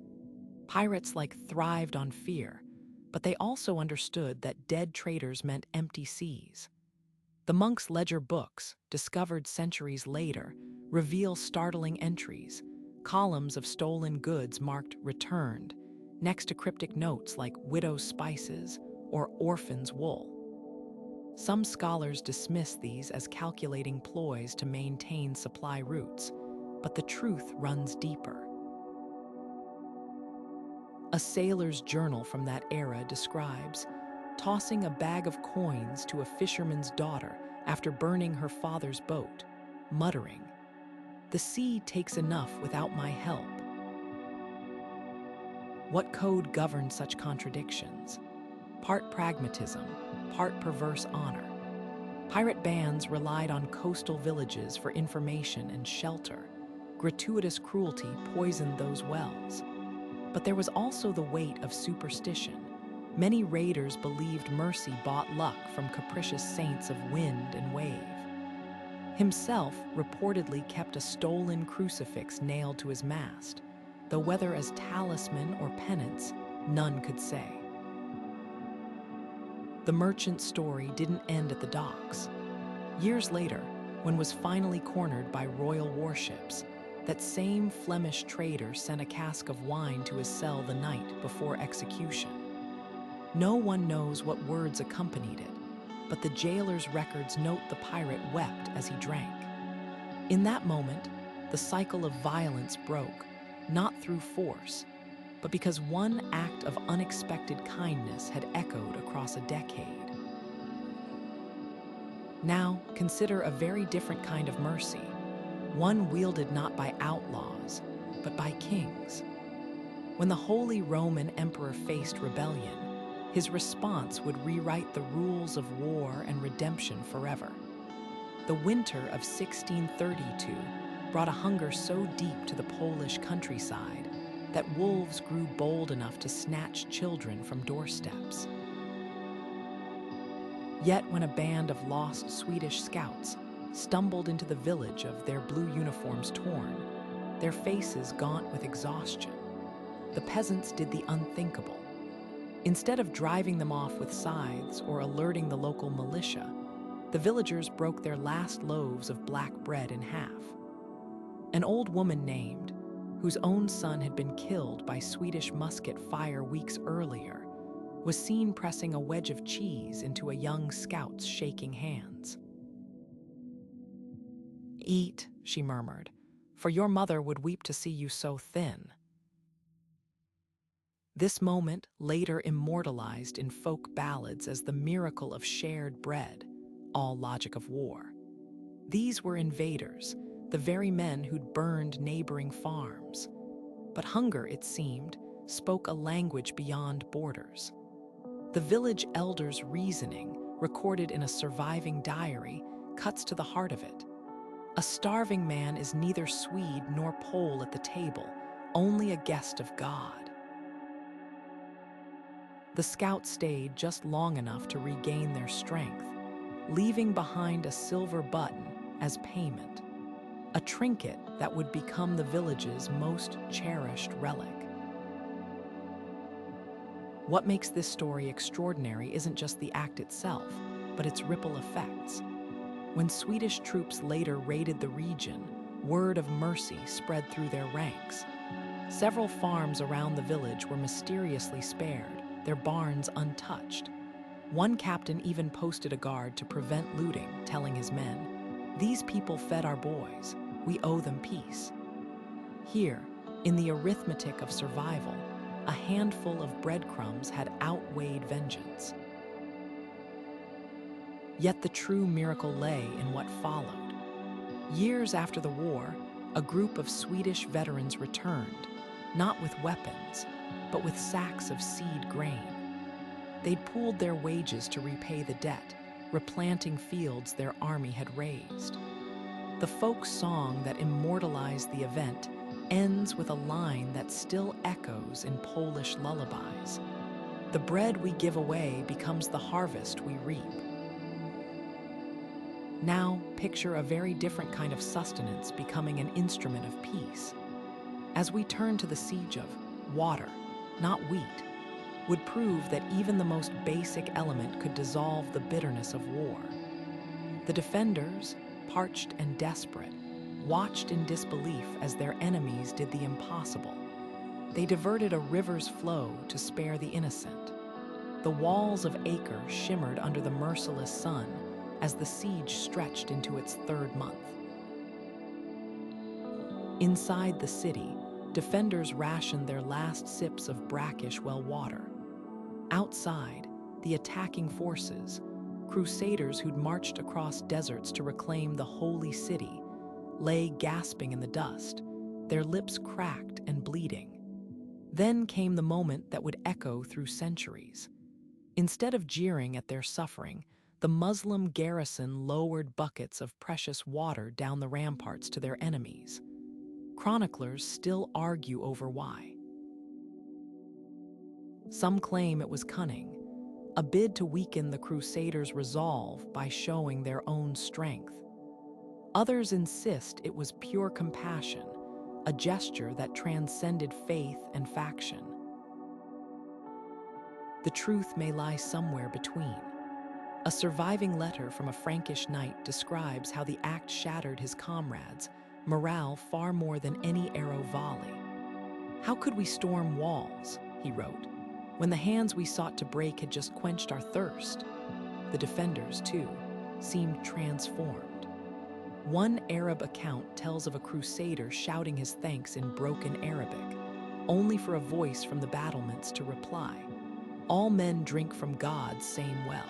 Pirates thrived on fear, but they also understood that dead traders meant empty seas. The monks' ledger books, discovered centuries later, reveal startling entries, columns of stolen goods marked returned, next to cryptic notes like widow's spices or orphan's wool. Some scholars dismiss these as calculating ploys to maintain supply routes, but the truth runs deeper. A sailor's journal from that era describes tossing a bag of coins to a fisherman's daughter after burning her father's boat, muttering, "The sea takes enough without my help." What code governed such contradictions? Part pragmatism, part perverse honor. Pirate bands relied on coastal villages for information and shelter. Gratuitous cruelty poisoned those wells. But there was also the weight of superstition. Many raiders believed mercy bought luck from capricious saints of wind and wave. Himself reportedly kept a stolen crucifix nailed to his mast, though whether as talisman or penance, none could say. The merchant's story didn't end at the docks. Years later, when was finally cornered by royal warships, that same Flemish trader sent a cask of wine to his cell the night before execution. No one knows what words accompanied it, but the jailer's records note the pirate wept as he drank. In that moment, the cycle of violence broke, not through force, but because one act of unexpected kindness had echoed across a decade. Now, consider a very different kind of mercy, one wielded not by outlaws, but by kings. When the Holy Roman Emperor faced rebellion, his response would rewrite the rules of war and redemption forever. The winter of 1632 brought a hunger so deep to the Polish countryside that wolves grew bold enough to snatch children from doorsteps. Yet when a band of lost Swedish scouts stumbled into the village of their blue uniforms torn, their faces gaunt with exhaustion, the peasants did the unthinkable. Instead of driving them off with scythes or alerting the local militia, the villagers broke their last loaves of black bread in half. An old woman named, whose own son had been killed by Swedish musket fire weeks earlier, was seen pressing a wedge of cheese into a young scout's shaking hands. "Eat," she murmured, "for your mother would weep to see you so thin." This moment later immortalized in folk ballads as the miracle of shared bread, all logic of war. These were invaders, the very men who'd burned neighboring farms. But hunger, it seemed, spoke a language beyond borders. The village elder's reasoning, recorded in a surviving diary, cuts to the heart of it. A starving man is neither Swede nor Pole at the table, only a guest of God. The scouts stayed just long enough to regain their strength, leaving behind a silver button as payment, a trinket that would become the village's most cherished relic. What makes this story extraordinary isn't just the act itself, but its ripple effects. When Swedish troops later raided the region, word of mercy spread through their ranks. Several farms around the village were mysteriously spared, their barns untouched. One captain even posted a guard to prevent looting, telling his men, "These people fed our boys. We owe them peace." Here, in the arithmetic of survival, a handful of breadcrumbs had outweighed vengeance. Yet the true miracle lay in what followed. Years after the war, a group of Swedish veterans returned, not with weapons, but with sacks of seed grain. They'd pooled their wages to repay the debt, replanting fields their army had razed. The folk song that immortalized the event ends with a line that still echoes in Polish lullabies. "The bread we give away becomes the harvest we reap." Now, picture a very different kind of sustenance becoming an instrument of peace. As we turn to the siege of water, not wheat, would prove that even the most basic element could dissolve the bitterness of war. The defenders, parched and desperate, watched in disbelief as their enemies did the impossible. They diverted a river's flow to spare the innocent. The walls of Acre shimmered under the merciless sun as the siege stretched into its third month. Inside the city, defenders rationed their last sips of brackish well water. Outside, the attacking forces, crusaders who'd marched across deserts to reclaim the holy city, lay gasping in the dust, their lips cracked and bleeding. Then came the moment that would echo through centuries. Instead of jeering at their suffering, the Muslim garrison lowered buckets of precious water down the ramparts to their enemies. Chroniclers still argue over why. Some claim it was cunning, a bid to weaken the Crusaders' resolve by showing their own strength. Others insist it was pure compassion, a gesture that transcended faith and faction. The truth may lie somewhere between. A surviving letter from a Frankish knight describes how the act shattered his comrades' morale far more than any arrow volley. "How could we storm walls," he wrote, "when the hands we sought to break had just quenched our thirst?" The defenders, too, seemed transformed. One Arab account tells of a crusader shouting his thanks in broken Arabic, only for a voice from the battlements to reply, "All men drink from God's same well."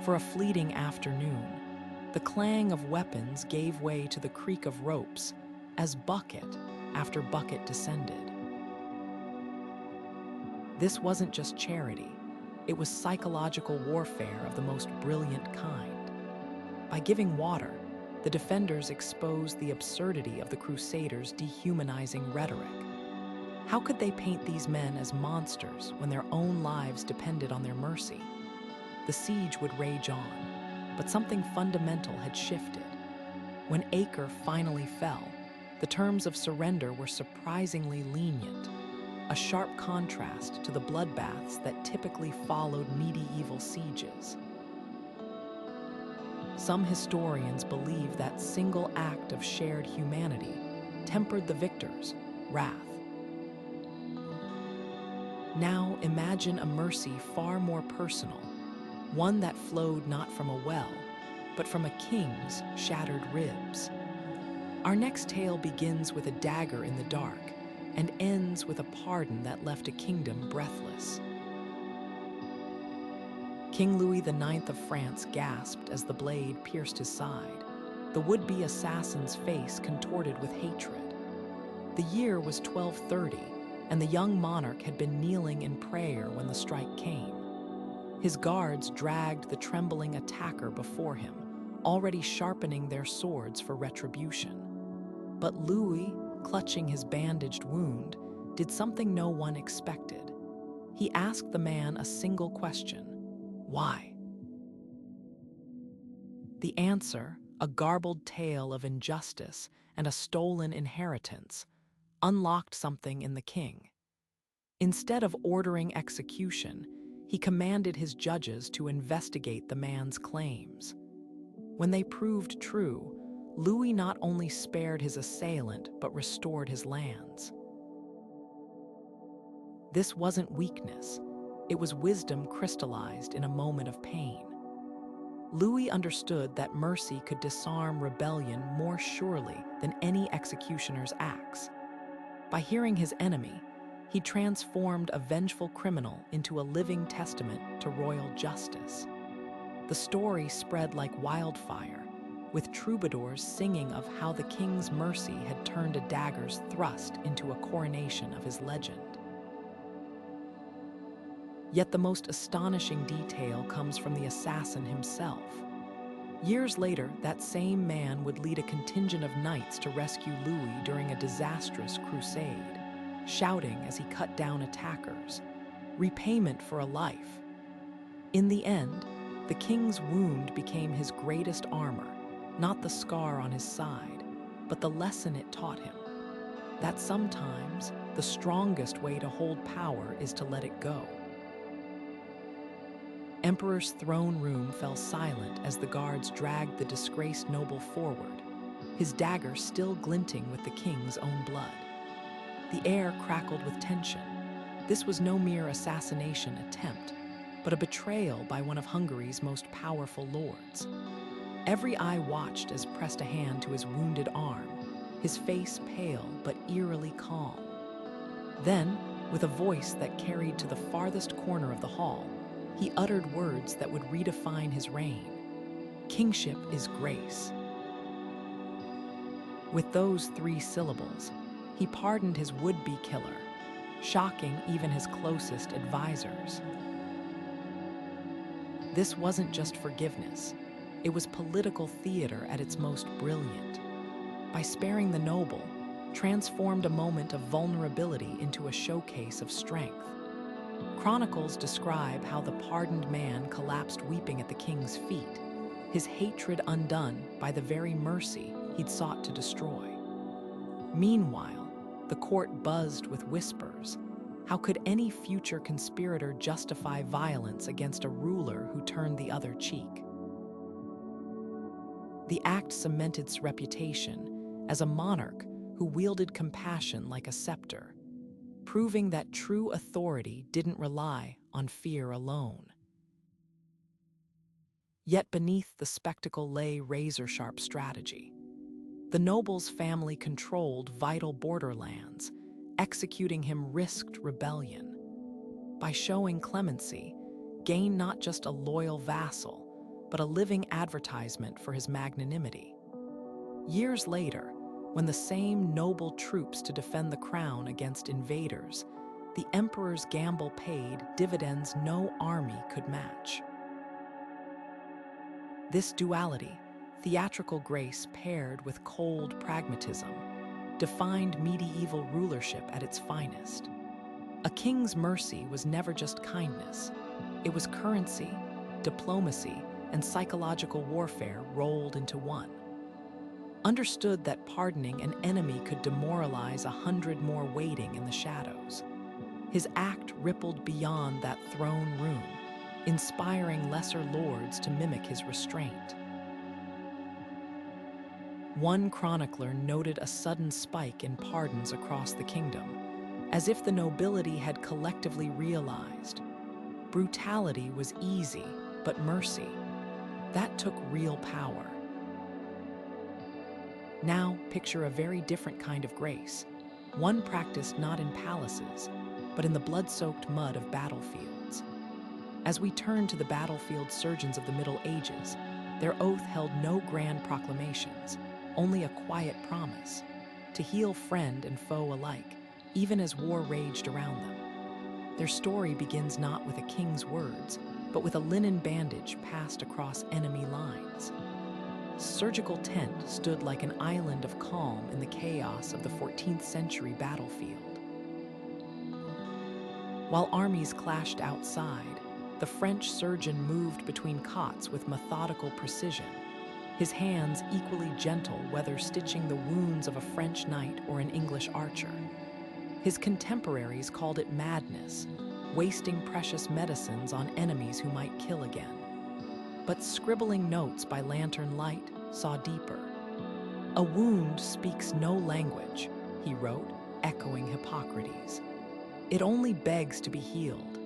For a fleeting afternoon, the clang of weapons gave way to the creak of ropes as bucket after bucket descended. This wasn't just charity, it was psychological warfare of the most brilliant kind. By giving water, the defenders exposed the absurdity of the Crusaders' dehumanizing rhetoric. How could they paint these men as monsters when their own lives depended on their mercy? The siege would rage on, but something fundamental had shifted. When Acre finally fell, the terms of surrender were surprisingly lenient, a sharp contrast to the bloodbaths that typically followed medieval sieges. Some historians believe that single act of shared humanity tempered the victors' wrath. Now imagine a mercy far more personal, one that flowed not from a well, but from a king's shattered ribs. Our next tale begins with a dagger in the dark and ends with a pardon that left a kingdom breathless. King Louis IX of France gasped as the blade pierced his side, the would-be assassin's face contorted with hatred. The year was 1230, and the young monarch had been kneeling in prayer when the strike came. His guards dragged the trembling attacker before him, already sharpening their swords for retribution. But Louis, clutching his bandaged wound, did something no one expected. He asked the man a single question: why? The answer, a garbled tale of injustice and a stolen inheritance, unlocked something in the king. Instead of ordering execution, he commanded his judges to investigate the man's claims. When they proved true, Louis not only spared his assailant but restored his lands. This wasn't weakness, it was wisdom crystallized in a moment of pain. Louis understood that mercy could disarm rebellion more surely than any executioner's axe. By hearing his enemy, he transformed a vengeful criminal into a living testament to royal justice. The story spread like wildfire, with troubadours singing of how the king's mercy had turned a dagger's thrust into a coronation of his legend. Yet the most astonishing detail comes from the assassin himself. Years later, that same man would lead a contingent of knights to rescue Louis during a disastrous crusade, shouting as he cut down attackers, "Repayment for a life." In the end, the king's wound became his greatest armor, not the scar on his side, but the lesson it taught him, that sometimes the strongest way to hold power is to let it go. Emperor's throne room fell silent as the guards dragged the disgraced noble forward, his dagger still glinting with the king's own blood. The air crackled with tension. This was no mere assassination attempt, but a betrayal by one of Hungary's most powerful lords. Every eye watched as pressed a hand to his wounded arm, his face pale but eerily calm. Then, with a voice that carried to the farthest corner of the hall, he uttered words that would redefine his reign. "Kingship is grace." With those 3 syllables, he pardoned his would-be killer, shocking even his closest advisors. This wasn't just forgiveness, it was political theater at its most brilliant. By sparing the noble, transformed a moment of vulnerability into a showcase of strength. Chronicles describe how the pardoned man collapsed weeping at the king's feet, his hatred undone by the very mercy he'd sought to destroy. Meanwhile, the court buzzed with whispers. How could any future conspirator justify violence against a ruler who turned the other cheek? The act cemented his reputation as a monarch who wielded compassion like a scepter, proving that true authority didn't rely on fear alone. Yet beneath the spectacle lay razor-sharp strategy. The noble's family controlled vital borderlands. Executing him risked rebellion. By showing clemency, gained not just a loyal vassal, but a living advertisement for his magnanimity. Years later, when the same noble troops to defend the crown against invaders, the emperor's gamble paid dividends no army could match. This duality, theatrical grace paired with cold pragmatism, defined medieval rulership at its finest. A king's mercy was never just kindness. It was currency, diplomacy, and psychological warfare rolled into one. Understood that pardoning an enemy could demoralize 100 more waiting in the shadows. His act rippled beyond that throne room, inspiring lesser lords to mimic his restraint. One chronicler noted a sudden spike in pardons across the kingdom, as if the nobility had collectively realized. Brutality was easy, but mercy, that took real power. Now, picture a very different kind of grace, one practiced not in palaces, but in the blood-soaked mud of battlefields. As we turn to the battlefield surgeons of the Middle Ages, their oath held no grand proclamations, only a quiet promise to heal friend and foe alike, even as war raged around them. Their story begins not with a king's words, but with a linen bandage passed across enemy lines. Surgical tent stood like an island of calm in the chaos of the 14th century battlefield. While armies clashed outside, the French surgeon moved between cots with methodical precision, his hands equally gentle whether stitching the wounds of a French knight or an English archer. His contemporaries called it madness, wasting precious medicines on enemies who might kill again. But scribbling notes by lantern light saw deeper. "A wound speaks no language," he wrote, echoing Hippocrates. "It only begs to be healed."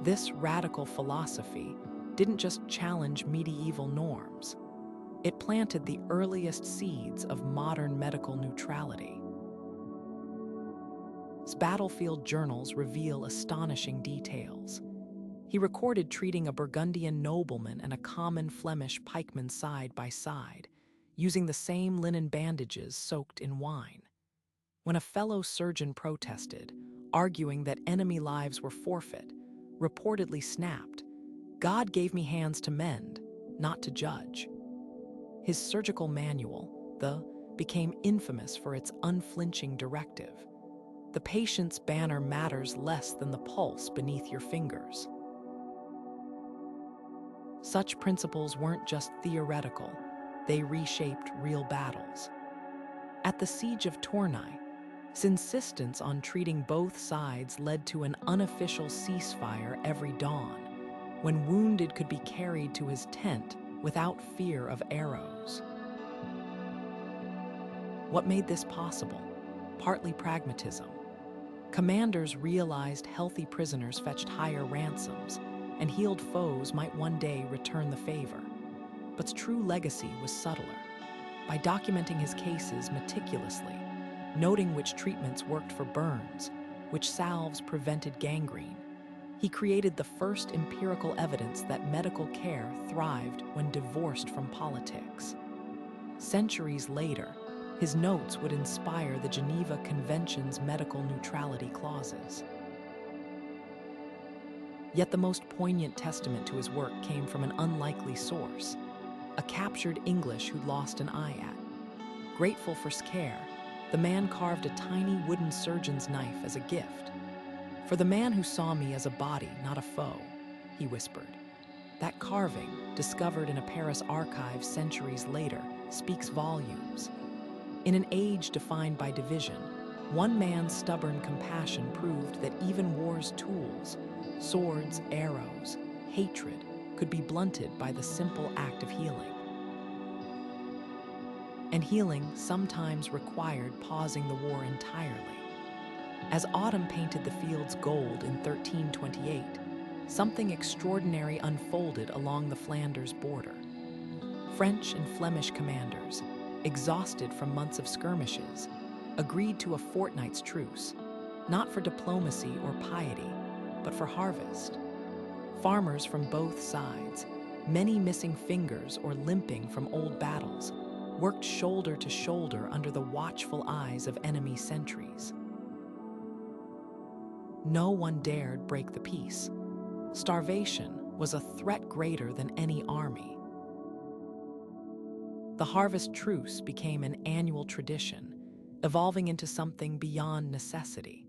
This radical philosophy didn't just challenge medieval norms. It planted the earliest seeds of modern medical neutrality. His battlefield journals reveal astonishing details. He recorded treating a Burgundian nobleman and a common Flemish pikeman side by side, using the same linen bandages soaked in wine. When a fellow surgeon protested, arguing that enemy lives were forfeit, reportedly snapped, "God gave me hands to mend, not to judge." His surgical manual, became infamous for its unflinching directive. The patient's banner matters less than the pulse beneath your fingers. Such principles weren't just theoretical, they reshaped real battles. At the Siege of Tournai, his insistence on treating both sides led to an unofficial ceasefire every dawn, when wounded could be carried to his tent without fear of arrows. What made this possible? Partly pragmatism. Commanders realized healthy prisoners fetched higher ransoms, and healed foes might one day return the favor. But true legacy was subtler. By documenting his cases meticulously, noting which treatments worked for burns, which salves prevented gangrene, he created the first empirical evidence that medical care thrived when divorced from politics. Centuries later, his notes would inspire the Geneva Convention's medical neutrality clauses. Yet the most poignant testament to his work came from an unlikely source, a captured English who'd lost an eye at. Grateful for his care, the man carved a tiny wooden surgeon's knife as a gift. "For the man who saw me as a body, not a foe," he whispered. That carving, discovered in a Paris archive centuries later, speaks volumes. In an age defined by division, one man's stubborn compassion proved that even war's tools, swords, arrows, hatred, could be blunted by the simple act of healing. And healing sometimes required pausing the war entirely. As autumn painted the fields gold in 1328, something extraordinary unfolded along the Flanders border. French and Flemish commanders, exhausted from months of skirmishes, agreed to a fortnight's truce, not for diplomacy or piety, but for harvest. Farmers from both sides, many missing fingers or limping from old battles, worked shoulder to shoulder under the watchful eyes of enemy sentries. No one dared break the peace. Starvation was a threat greater than any army. The harvest truce became an annual tradition, evolving into something beyond necessity.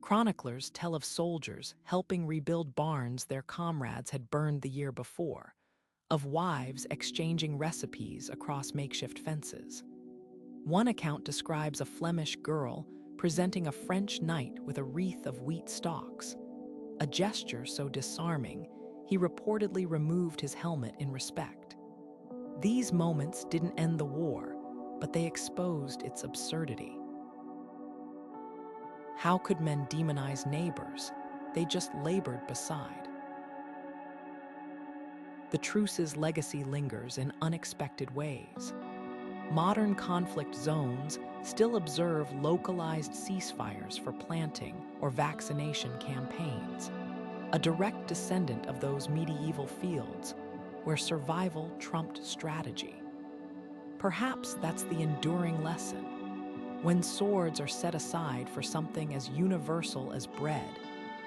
Chroniclers tell of soldiers helping rebuild barns their comrades had burned the year before, of wives exchanging recipes across makeshift fences. One account describes a Flemish girl presenting a French knight with a wreath of wheat stalks, a gesture so disarming he reportedly removed his helmet in respect. These moments didn't end the war, but they exposed its absurdity. How could men demonize neighbors? They just labored beside. The truce's legacy lingers in unexpected ways. Modern conflict zones still observe localized ceasefires for planting or vaccination campaigns, a direct descendant of those medieval fields where survival trumped strategy. Perhaps that's the enduring lesson. When swords are set aside for something as universal as bread,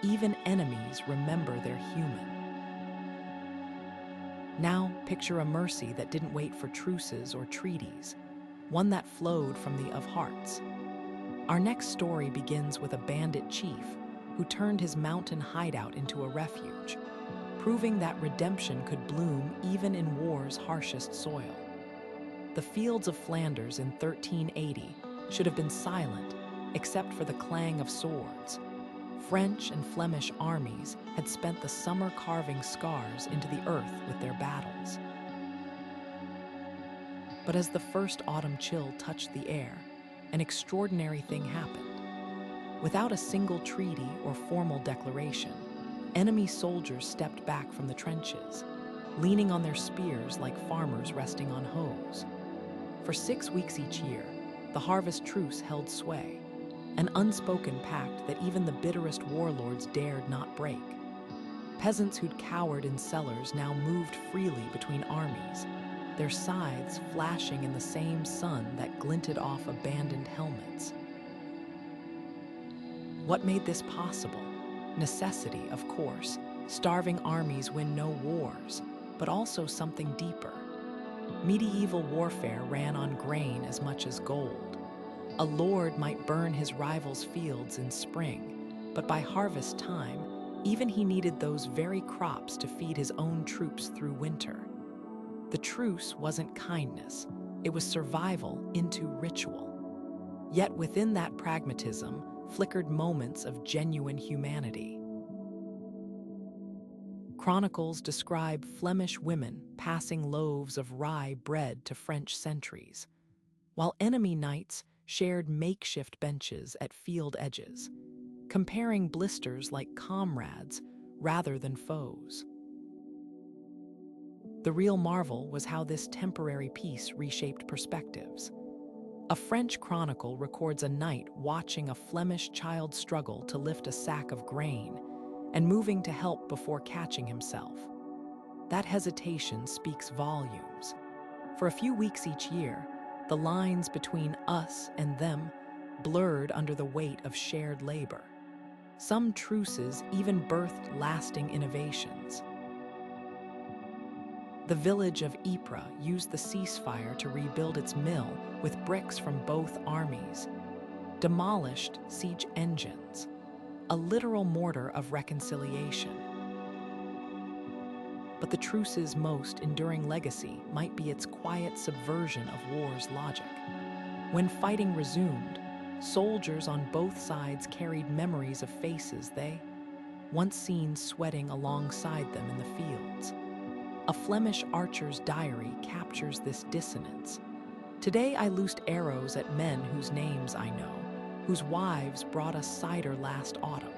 even enemies remember they're human. Now picture a mercy that didn't wait for truces or treaties, one that flowed from the of hearts. Our next story begins with a bandit chief who turned his mountain hideout into a refuge, proving that redemption could bloom even in war's harshest soil. The fields of Flanders in 1380 should have been silent except for the clang of swords. French and Flemish armies had spent the summer carving scars into the earth with their battles. But as the first autumn chill touched the air, an extraordinary thing happened. Without a single treaty or formal declaration, enemy soldiers stepped back from the trenches, leaning on their spears like farmers resting on hoes. For 6 weeks each year, the harvest truce held sway, an unspoken pact that even the bitterest warlords dared not break. Peasants who'd cowered in cellars now moved freely between armies, their scythes flashing in the same sun that glinted off abandoned helmets. What made this possible? Necessity, of course. Starving armies win no wars, but also something deeper. Medieval warfare ran on grain as much as gold. A lord might burn his rival's fields in spring, but by harvest time, even he needed those very crops to feed his own troops through winter. The truce wasn't kindness, it was survival into ritual. Yet within that pragmatism flickered moments of genuine humanity. Chronicles describe Flemish women passing loaves of rye bread to French sentries, while enemy knights shared makeshift benches at field edges, comparing blisters like comrades rather than foes. The real marvel was how this temporary peace reshaped perspectives. A French chronicle records a knight watching a Flemish child struggle to lift a sack of grain and moving to help before catching himself. That hesitation speaks volumes. For a few weeks each year, the lines between us and them blurred under the weight of shared labor. Some truces even birthed lasting innovations. The village of Ypres used the ceasefire to rebuild its mill with bricks from both armies, demolished siege engines, a literal mortar of reconciliation. But the truce's most enduring legacy might be its quiet subversion of war's logic. When fighting resumed, soldiers on both sides carried memories of faces they once seen sweating alongside them in the fields. A Flemish archer's diary captures this dissonance. Today I loosed arrows at men whose names I know, whose wives brought us cider last autumn.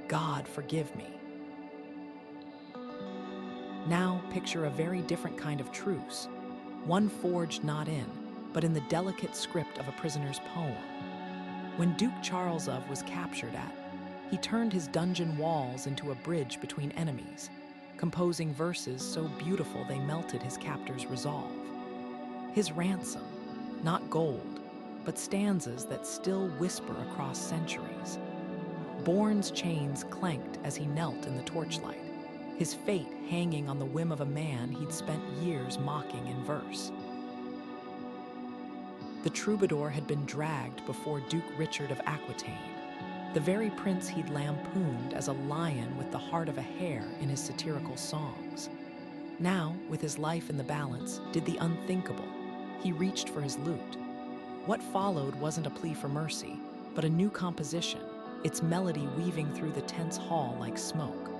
God forgive me. Now picture a very different kind of truce, one forged not in, but in the delicate script of a prisoner's poem. When Duke Charles of was captured at, he turned his dungeon walls into a bridge between enemies, composing verses so beautiful they melted his captor's resolve. His ransom, not gold, but stanzas that still whisper across centuries. Born's chains clanked as he knelt in the torchlight, his fate hanging on the whim of a man he'd spent years mocking in verse. The troubadour had been dragged before Duke Richard of Aquitaine, the very prince he'd lampooned as a lion with the heart of a hare in his satirical songs. Now, with his life in the balance, did the unthinkable. He reached for his lute. What followed wasn't a plea for mercy, but a new composition, its melody weaving through the tense hall like smoke.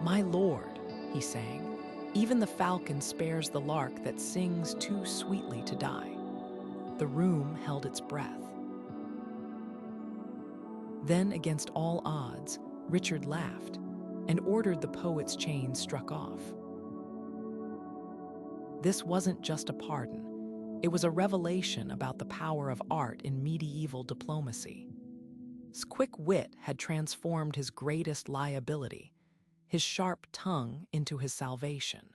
"My lord," he sang, "even the falcon spares the lark that sings too sweetly to die." The room held its breath. Then, against all odds, Richard laughed and ordered the poet's chains struck off. This wasn't just a pardon. It was a revelation about the power of art in medieval diplomacy. His quick wit had transformed his greatest liability, his sharp tongue, into his salvation.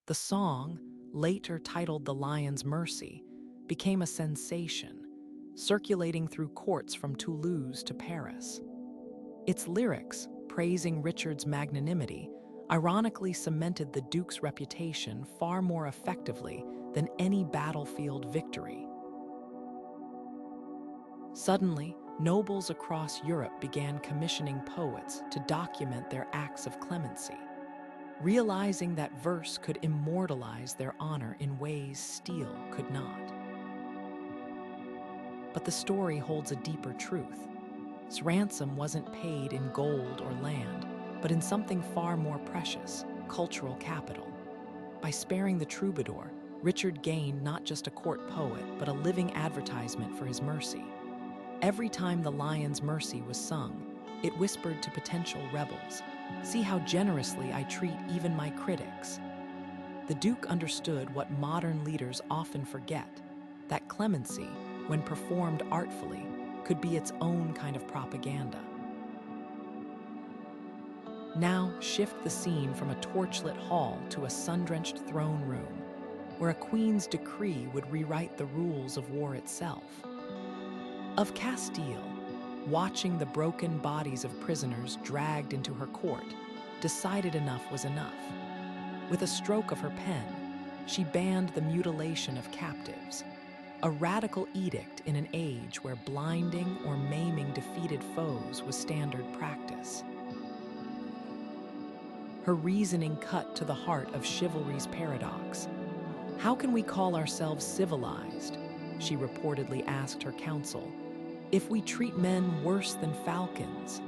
The song, later titled The Lion's Mercy, became a sensation, circulating through courts from Toulouse to Paris. Its lyrics, praising Richard's magnanimity, ironically cemented the Duke's reputation far more effectively than any battlefield victory. Suddenly, nobles across Europe began commissioning poets to document their acts of clemency, realizing that verse could immortalize their honor in ways steel could not. But the story holds a deeper truth. His ransom wasn't paid in gold or land, but in something far more precious, cultural capital. By sparing the troubadour, Richard gained not just a court poet, but a living advertisement for his mercy. Every time the lion's mercy was sung, it whispered to potential rebels, "See how generously I treat even my critics." The Duke understood what modern leaders often forget, that clemency, when performed artfully, could be its own kind of propaganda. Now shift the scene from a torchlit hall to a sun-drenched throne room, where a queen's decree would rewrite the rules of war itself. Of Castile, watching the broken bodies of prisoners dragged into her court, decided enough was enough. With a stroke of her pen, she banned the mutilation of captives, a radical edict in an age where blinding or maiming defeated foes was standard practice. Her reasoning cut to the heart of chivalry's paradox. "How can we call ourselves civilized," she reportedly asked her council, "if we treat men worse than falcons?"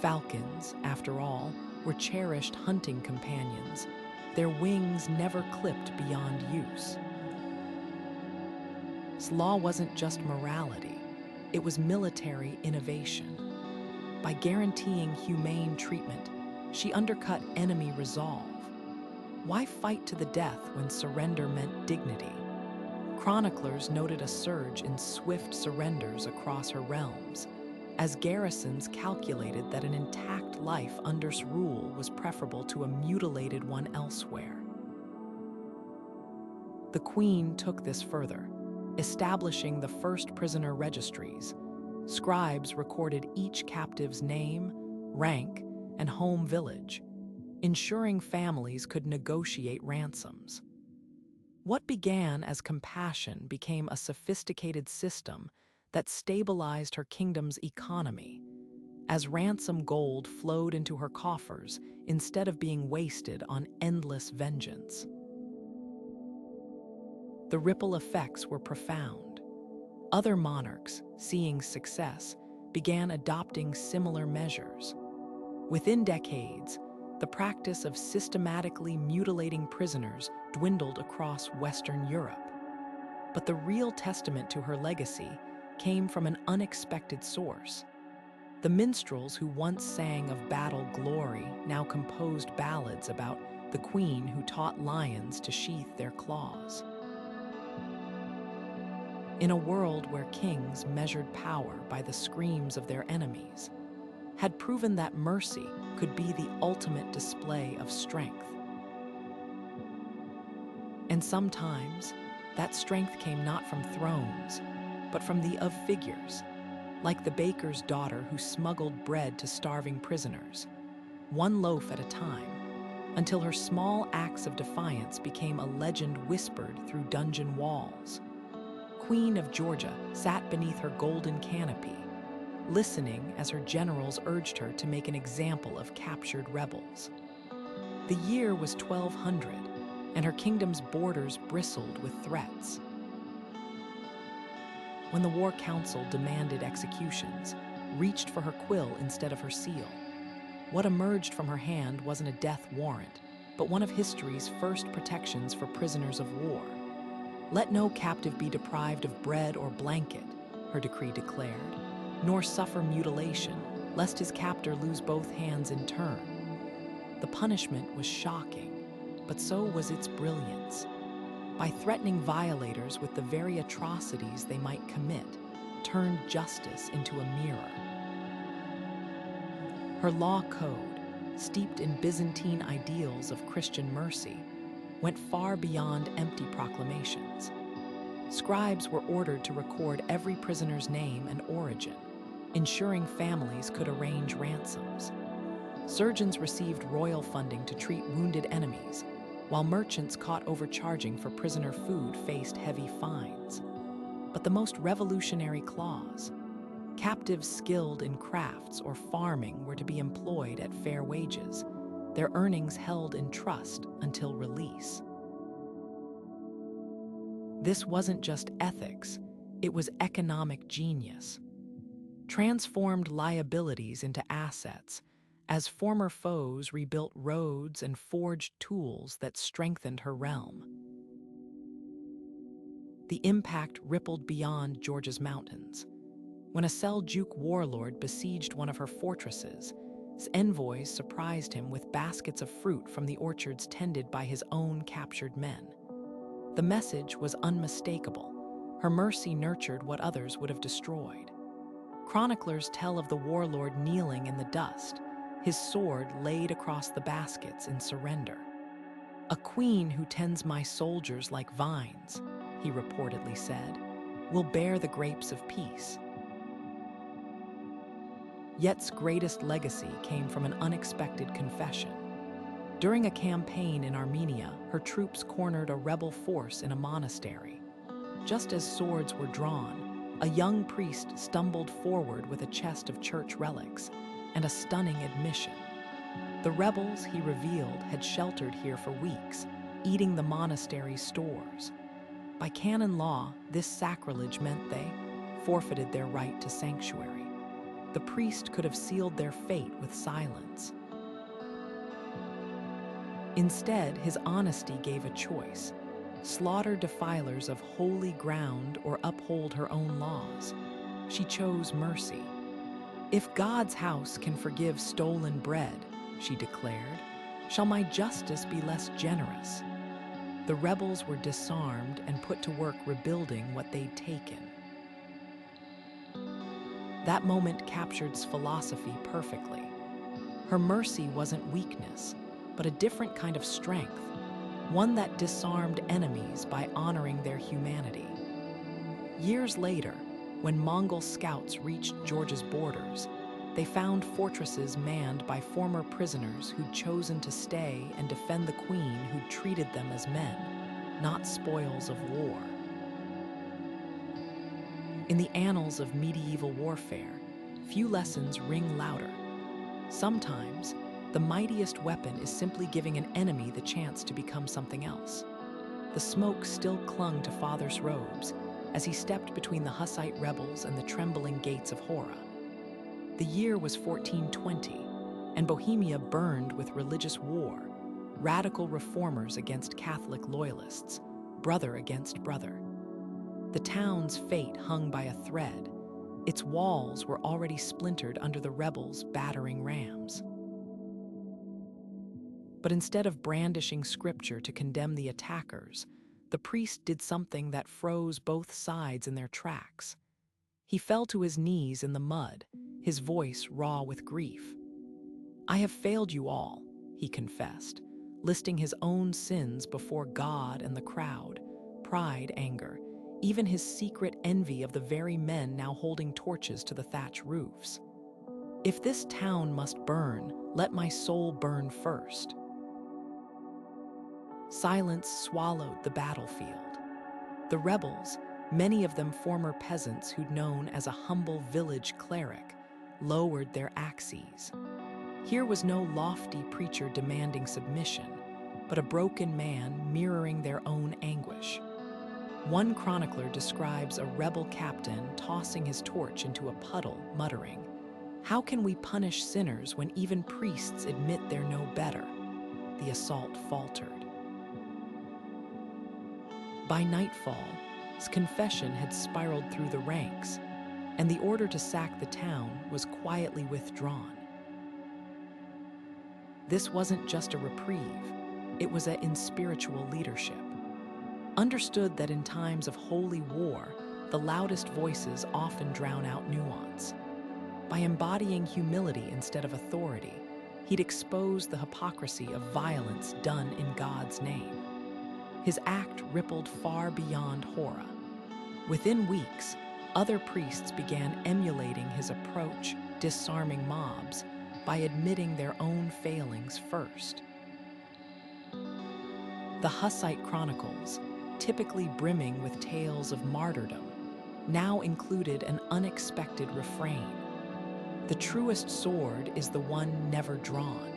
Falcons, after all, were cherished hunting companions, their wings never clipped beyond use. This law wasn't just morality, it was military innovation. By guaranteeing humane treatment, she undercut enemy resolve. Why fight to the death when surrender meant dignity? Chroniclers noted a surge in swift surrenders across her realms, as garrisons calculated that an intact life under rule was preferable to a mutilated one elsewhere. The Queen took this further, establishing the first prisoner registries. Scribes recorded each captive's name, rank, and home village, ensuring families could negotiate ransoms. What began as compassion became a sophisticated system that stabilized her kingdom's economy, as ransom gold flowed into her coffers instead of being wasted on endless vengeance. The ripple effects were profound. Other monarchs, seeing success, began adopting similar measures. Within decades, the practice of systematically mutilating prisoners dwindled across Western Europe. But the real testament to her legacy came from an unexpected source. The minstrels who once sang of battle glory now composed ballads about the queen who taught lions to sheath their claws. In a world where kings measured power by the screams of their enemies, had proven that mercy could be the ultimate display of strength. And sometimes, that strength came not from thrones, but from the of figures, like the baker's daughter who smuggled bread to starving prisoners, one loaf at a time, until her small acts of defiance became a legend whispered through dungeon walls. Queen of Georgia sat beneath her golden canopy, listening as her generals urged her to make an example of captured rebels. The year was 1200, and her kingdom's borders bristled with threats. When the War Council demanded executions, reached for her quill instead of her seal, what emerged from her hand wasn't a death warrant, but one of history's first protections for prisoners of war. "Let no captive be deprived of bread or blanket," her decree declared, "nor suffer mutilation, lest his captor lose both hands in turn." The punishment was shocking, but so was its brilliance. By threatening violators with the very atrocities they might commit, turned justice into a mirror. Her law code, steeped in Byzantine ideals of Christian mercy, went far beyond empty proclamations. Scribes were ordered to record every prisoner's name and origin, ensuring families could arrange ransoms. Surgeons received royal funding to treat wounded enemies, while merchants caught overcharging for prisoner food faced heavy fines. But the most revolutionary clause: captives skilled in crafts or farming were to be employed at fair wages, their earnings held in trust until release. This wasn't just ethics, it was economic genius. Transformed liabilities into assets, as former foes rebuilt roads and forged tools that strengthened her realm. The impact rippled beyond Georgia's mountains. When a Seljuk warlord besieged one of her fortresses, his envoys surprised him with baskets of fruit from the orchards tended by his own captured men. The message was unmistakable. Her mercy nurtured what others would have destroyed. Chroniclers tell of the warlord kneeling in the dust, his sword laid across the baskets in surrender. "A queen who tends my soldiers like vines," he reportedly said, "will bear the grapes of peace." Yet's greatest legacy came from an unexpected confession. During a campaign in Armenia, her troops cornered a rebel force in a monastery. Just as swords were drawn, a young priest stumbled forward with a chest of church relics and a stunning admission. The rebels, he revealed, had sheltered here for weeks, eating the monastery's stores. By canon law, this sacrilege meant they forfeited their right to sanctuary. The priest could have sealed their fate with silence. Instead, his honesty gave a choice: slaughter defilers of holy ground or uphold her own laws. She chose mercy. "If God's house can forgive stolen bread," she declared, "shall my justice be less generous?" The rebels were disarmed and put to work rebuilding what they'd taken. That moment captured philosophy perfectly. Her mercy wasn't weakness, but a different kind of strength, one that disarmed enemies by honoring their humanity. Years later, when Mongol scouts reached Georgia's borders, they found fortresses manned by former prisoners who'd chosen to stay and defend the queen who'd treated them as men, not spoils of war. In the annals of medieval warfare, few lessons ring louder. Sometimes, the mightiest weapon is simply giving an enemy the chance to become something else. The smoke still clung to Father's robes as he stepped between the Hussite rebels and the trembling gates of Hora. The year was 1420, and Bohemia burned with religious war, radical reformers against Catholic loyalists, brother against brother. The town's fate hung by a thread. Its walls were already splintered under the rebels' battering rams. But instead of brandishing scripture to condemn the attackers, the priest did something that froze both sides in their tracks. He fell to his knees in the mud, his voice raw with grief. "I have failed you all," he confessed, listing his own sins before God and the crowd: pride, anger, even his secret envy of the very men now holding torches to the thatch roofs. "If this town must burn, let my soul burn first." Silence swallowed the battlefield. The rebels, many of them former peasants who'd known as a humble village cleric, lowered their axes. Here was no lofty preacher demanding submission, but a broken man mirroring their own anguish. One chronicler describes a rebel captain tossing his torch into a puddle, muttering, "How can we punish sinners when even priests admit they're no better?" The assault faltered. By nightfall, his confession had spiraled through the ranks, and the order to sack the town was quietly withdrawn. This wasn't just a reprieve, it was in spiritual leadership. Understood that in times of holy war, the loudest voices often drown out nuance. By embodying humility instead of authority, he'd exposed the hypocrisy of violence done in God's name. His act rippled far beyond Hora. Within weeks, other priests began emulating his approach, disarming mobs, by admitting their own failings first. The Hussite chronicles, typically brimming with tales of martyrdom, now included an unexpected refrain: "The truest sword is the one never drawn."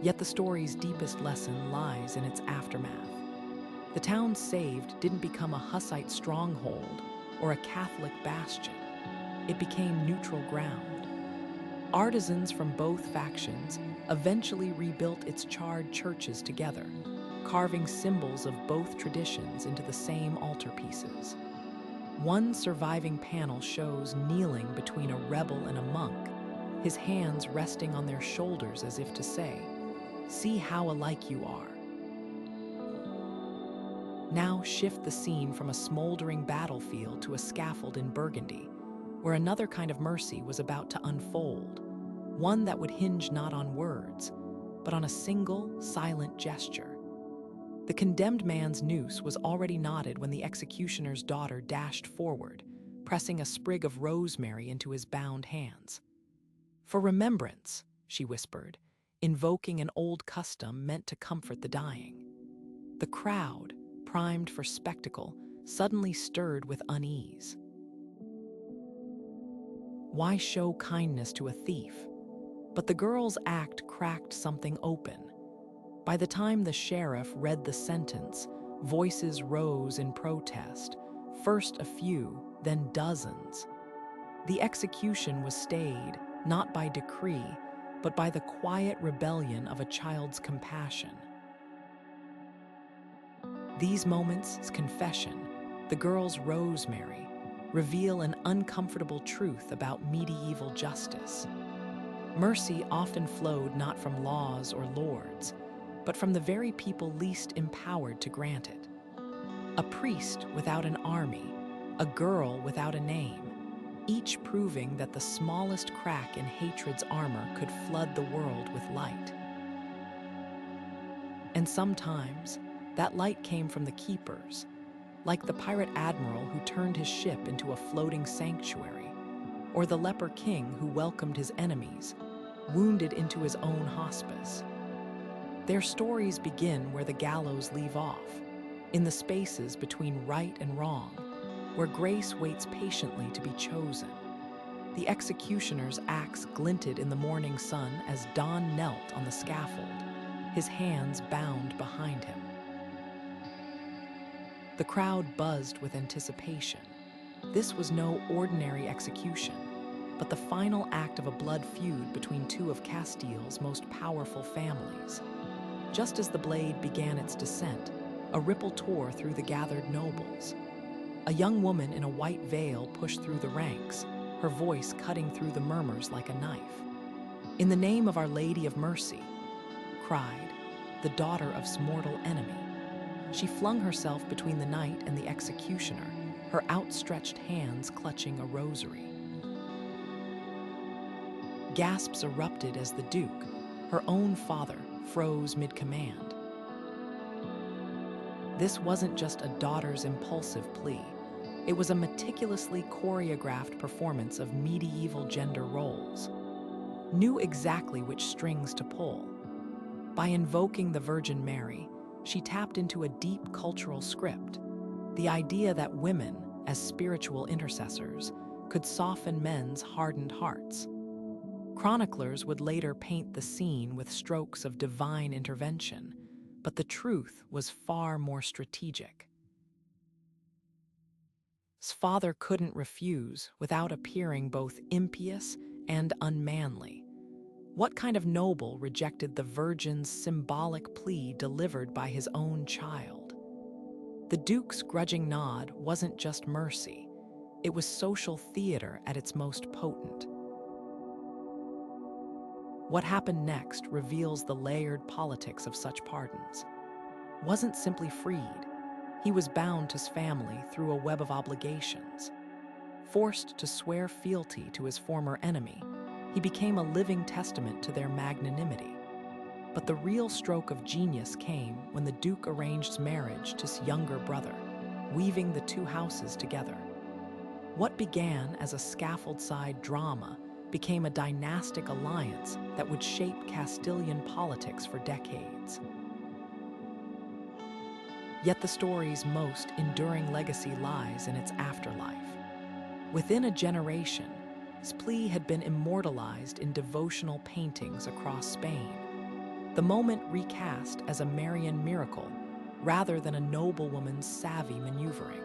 Yet the story's deepest lesson lies in its aftermath. The town saved didn't become a Hussite stronghold or a Catholic bastion. It became neutral ground. Artisans from both factions eventually rebuilt its charred churches together. carving symbols of both traditions into the same altarpieces. One surviving panel shows kneeling between a rebel and a monk, his hands resting on their shoulders as if to say, "See how alike you are." Now shift the scene from a smoldering battlefield to a scaffold in Burgundy, where another kind of mercy was about to unfold, one that would hinge not on words, but on a single, silent gesture. The condemned man's noose was already knotted when the executioner's daughter dashed forward, pressing a sprig of rosemary into his bound hands. "For remembrance," she whispered, invoking an old custom meant to comfort the dying. The crowd, primed for spectacle, suddenly stirred with unease. Why show kindness to a thief? But the girl's act cracked something open. By the time the sheriff read the sentence, voices rose in protest, first a few, then dozens. The execution was stayed, not by decree, but by the quiet rebellion of a child's compassion. These moments' confession, the girl's rosemary, reveal an uncomfortable truth about medieval justice. Mercy often flowed not from laws or lords, but from the very people least empowered to grant it. A priest without an army, a girl without a name, each proving that the smallest crack in hatred's armor could flood the world with light. And sometimes, that light came from the keepers, like the pirate admiral who turned his ship into a floating sanctuary, or the leper king who welcomed his enemies, wounded into his own hospice. Their stories begin where the gallows leave off, in the spaces between right and wrong, where grace waits patiently to be chosen. The executioner's axe glinted in the morning sun as Don knelt on the scaffold, his hands bound behind him. The crowd buzzed with anticipation. This was no ordinary execution, but the final act of a blood feud between two of Castile's most powerful families. Just as the blade began its descent, a ripple tore through the gathered nobles. A young woman in a white veil pushed through the ranks, her voice cutting through the murmurs like a knife. "In the name of Our Lady of Mercy," cried the daughter of mortal enemy. She flung herself between the knight and the executioner, her outstretched hands clutching a rosary. Gasps erupted as the Duke, her own father, froze mid-command. This wasn't just a daughter's impulsive plea. It was a meticulously choreographed performance of medieval gender roles. Knew exactly which strings to pull. By invoking the Virgin Mary, she tapped into a deep cultural script, the idea that women, as spiritual intercessors, could soften men's hardened hearts. Chroniclers would later paint the scene with strokes of divine intervention, but the truth was far more strategic. His father couldn't refuse without appearing both impious and unmanly. What kind of noble rejected the Virgin's symbolic plea delivered by his own child? The Duke's grudging nod wasn't just mercy, it was social theater at its most potent. What happened next reveals the layered politics of such pardons. Wasn't simply freed, he was bound to his family through a web of obligations. Forced to swear fealty to his former enemy, he became a living testament to their magnanimity. But the real stroke of genius came when the Duke arranged marriage to his younger brother, weaving the two houses together. What began as a scaffold-side drama became a dynastic alliance that would shape Castilian politics for decades. Yet the story's most enduring legacy lies in its afterlife. Within a generation, his plea had been immortalized in devotional paintings across Spain, the moment recast as a Marian miracle rather than a noblewoman's savvy maneuvering.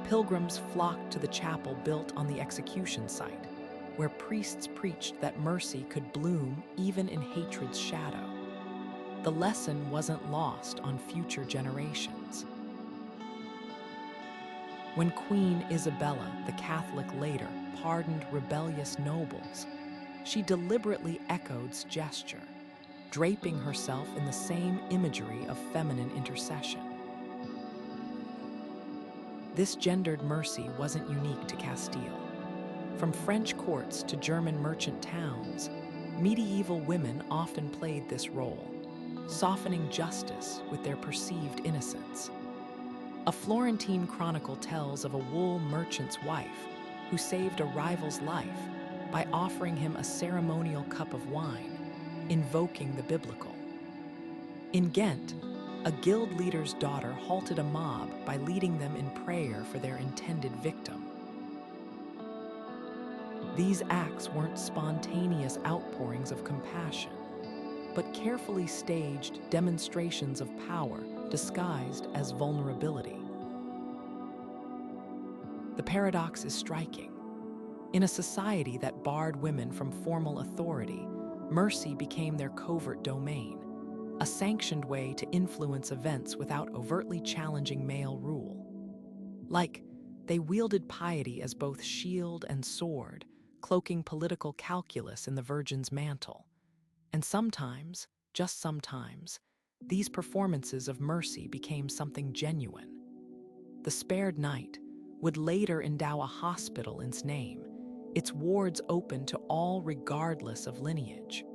Pilgrims flocked to the chapel built on the execution site, where priests preached that mercy could bloom even in hatred's shadow. the lesson wasn't lost on future generations. When Queen Isabella, the Catholic, later pardoned rebellious nobles, she deliberately echoed gesture, draping herself in the same imagery of feminine intercession. This gendered mercy wasn't unique to Castile. From French courts to German merchant towns, medieval women often played this role, softening justice with their perceived innocence. A Florentine chronicle tells of a wool merchant's wife who saved a rival's life by offering him a ceremonial cup of wine, invoking the biblical. In Ghent, a guild leader's daughter halted a mob by leading them in prayer for their intended victim. These acts weren't spontaneous outpourings of compassion, but carefully staged demonstrations of power disguised as vulnerability. The paradox is striking. In a society that barred women from formal authority, mercy became their covert domain, a sanctioned way to influence events without overtly challenging male rule. Like, they wielded piety as both shield and sword, cloaking political calculus in the Virgin's mantle. And sometimes, just sometimes, these performances of mercy became something genuine. The spared knight would later endow a hospital in its name, its wards open to all regardless of lineage.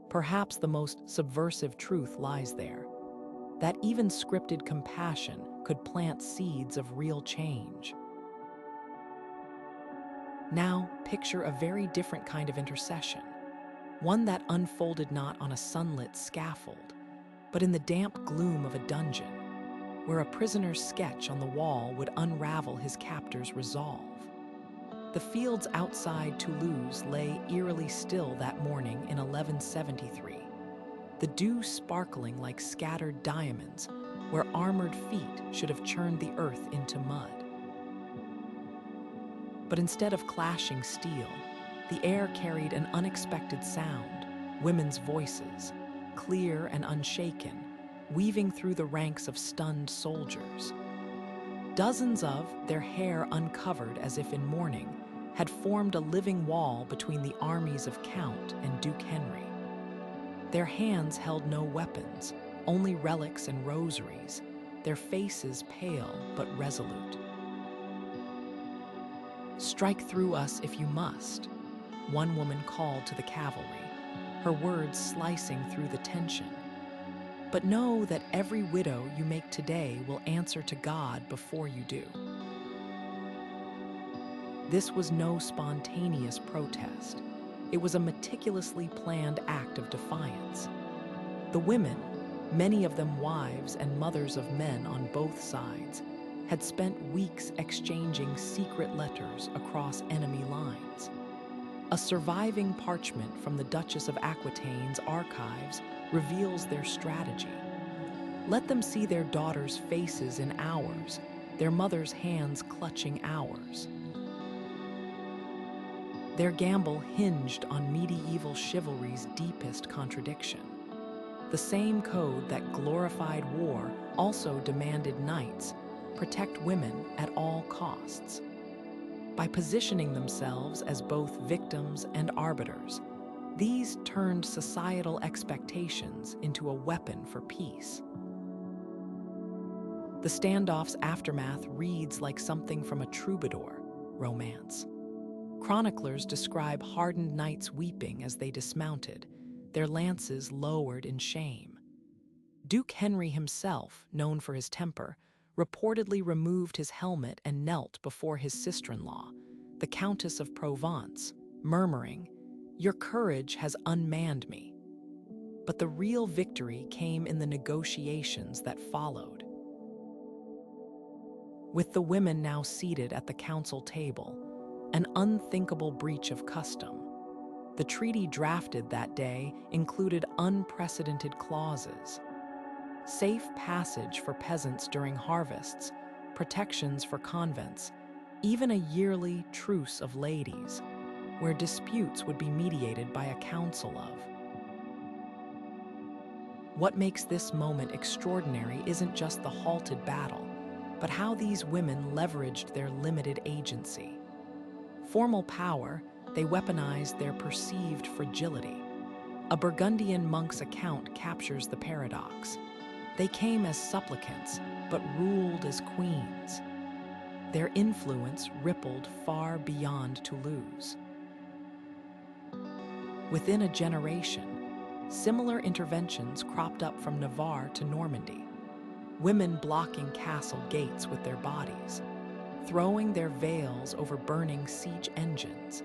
Perhaps the most subversive truth lies there, that even scripted compassion could plant seeds of real change. Now, picture a very different kind of intercession, one that unfolded not on a sunlit scaffold, but in the damp gloom of a dungeon, where a prisoner's sketch on the wall would unravel his captor's resolve. The fields outside Toulouse lay eerily still that morning in 1173, the dew sparkling like scattered diamonds where armored feet should have churned the earth into mud. But instead of clashing steel, the air carried an unexpected sound, women's voices, clear and unshaken, weaving through the ranks of stunned soldiers. Dozens of, their hair uncovered as if in mourning, had formed a living wall between the armies of Count and Duke Henry. Their hands held no weapons, only relics and rosaries, their faces pale but resolute. "Strike through us if you must," one woman called to the cavalry, her words slicing through the tension. "But know that every widow you make today will answer to God before you do." This was no spontaneous protest. It was a meticulously planned act of defiance. The women, many of them wives and mothers of men on both sides, had spent weeks exchanging secret letters across enemy lines. A surviving parchment from the Duchess of Aquitaine's archives reveals their strategy. Let them see their daughters' faces in ours, their mothers' hands clutching ours. Their gamble hinged on medieval chivalry's deepest contradiction. The same code that glorified war also demanded knights protect women at all costs. By positioning themselves as both victims and arbiters, these turned societal expectations into a weapon for peace. The standoff's aftermath reads like something from a troubadour romance. Chroniclers describe hardened knights weeping as they dismounted, their lances lowered in shame. Duke Henry himself, known for his temper, reportedly removed his helmet and knelt before his sister-in-law, the Countess of Provence, murmuring, "Your courage has unmanned me." But the real victory came in the negotiations that followed. With the women now seated at the council table, an unthinkable breach of custom. The treaty drafted that day included unprecedented clauses: safe passage for peasants during harvests, protections for convents, even a yearly truce of ladies, where disputes would be mediated by a council of. What makes this moment extraordinary isn't just the halted battle, but how these women leveraged their limited agency. Formal power, they weaponized their perceived fragility. A Burgundian monk's account captures the paradox. They came as supplicants, but ruled as queens. Their influence rippled far beyond Toulouse. Within a generation, similar interventions cropped up from Navarre to Normandy. Women blocking castle gates with their bodies, throwing their veils over burning siege engines,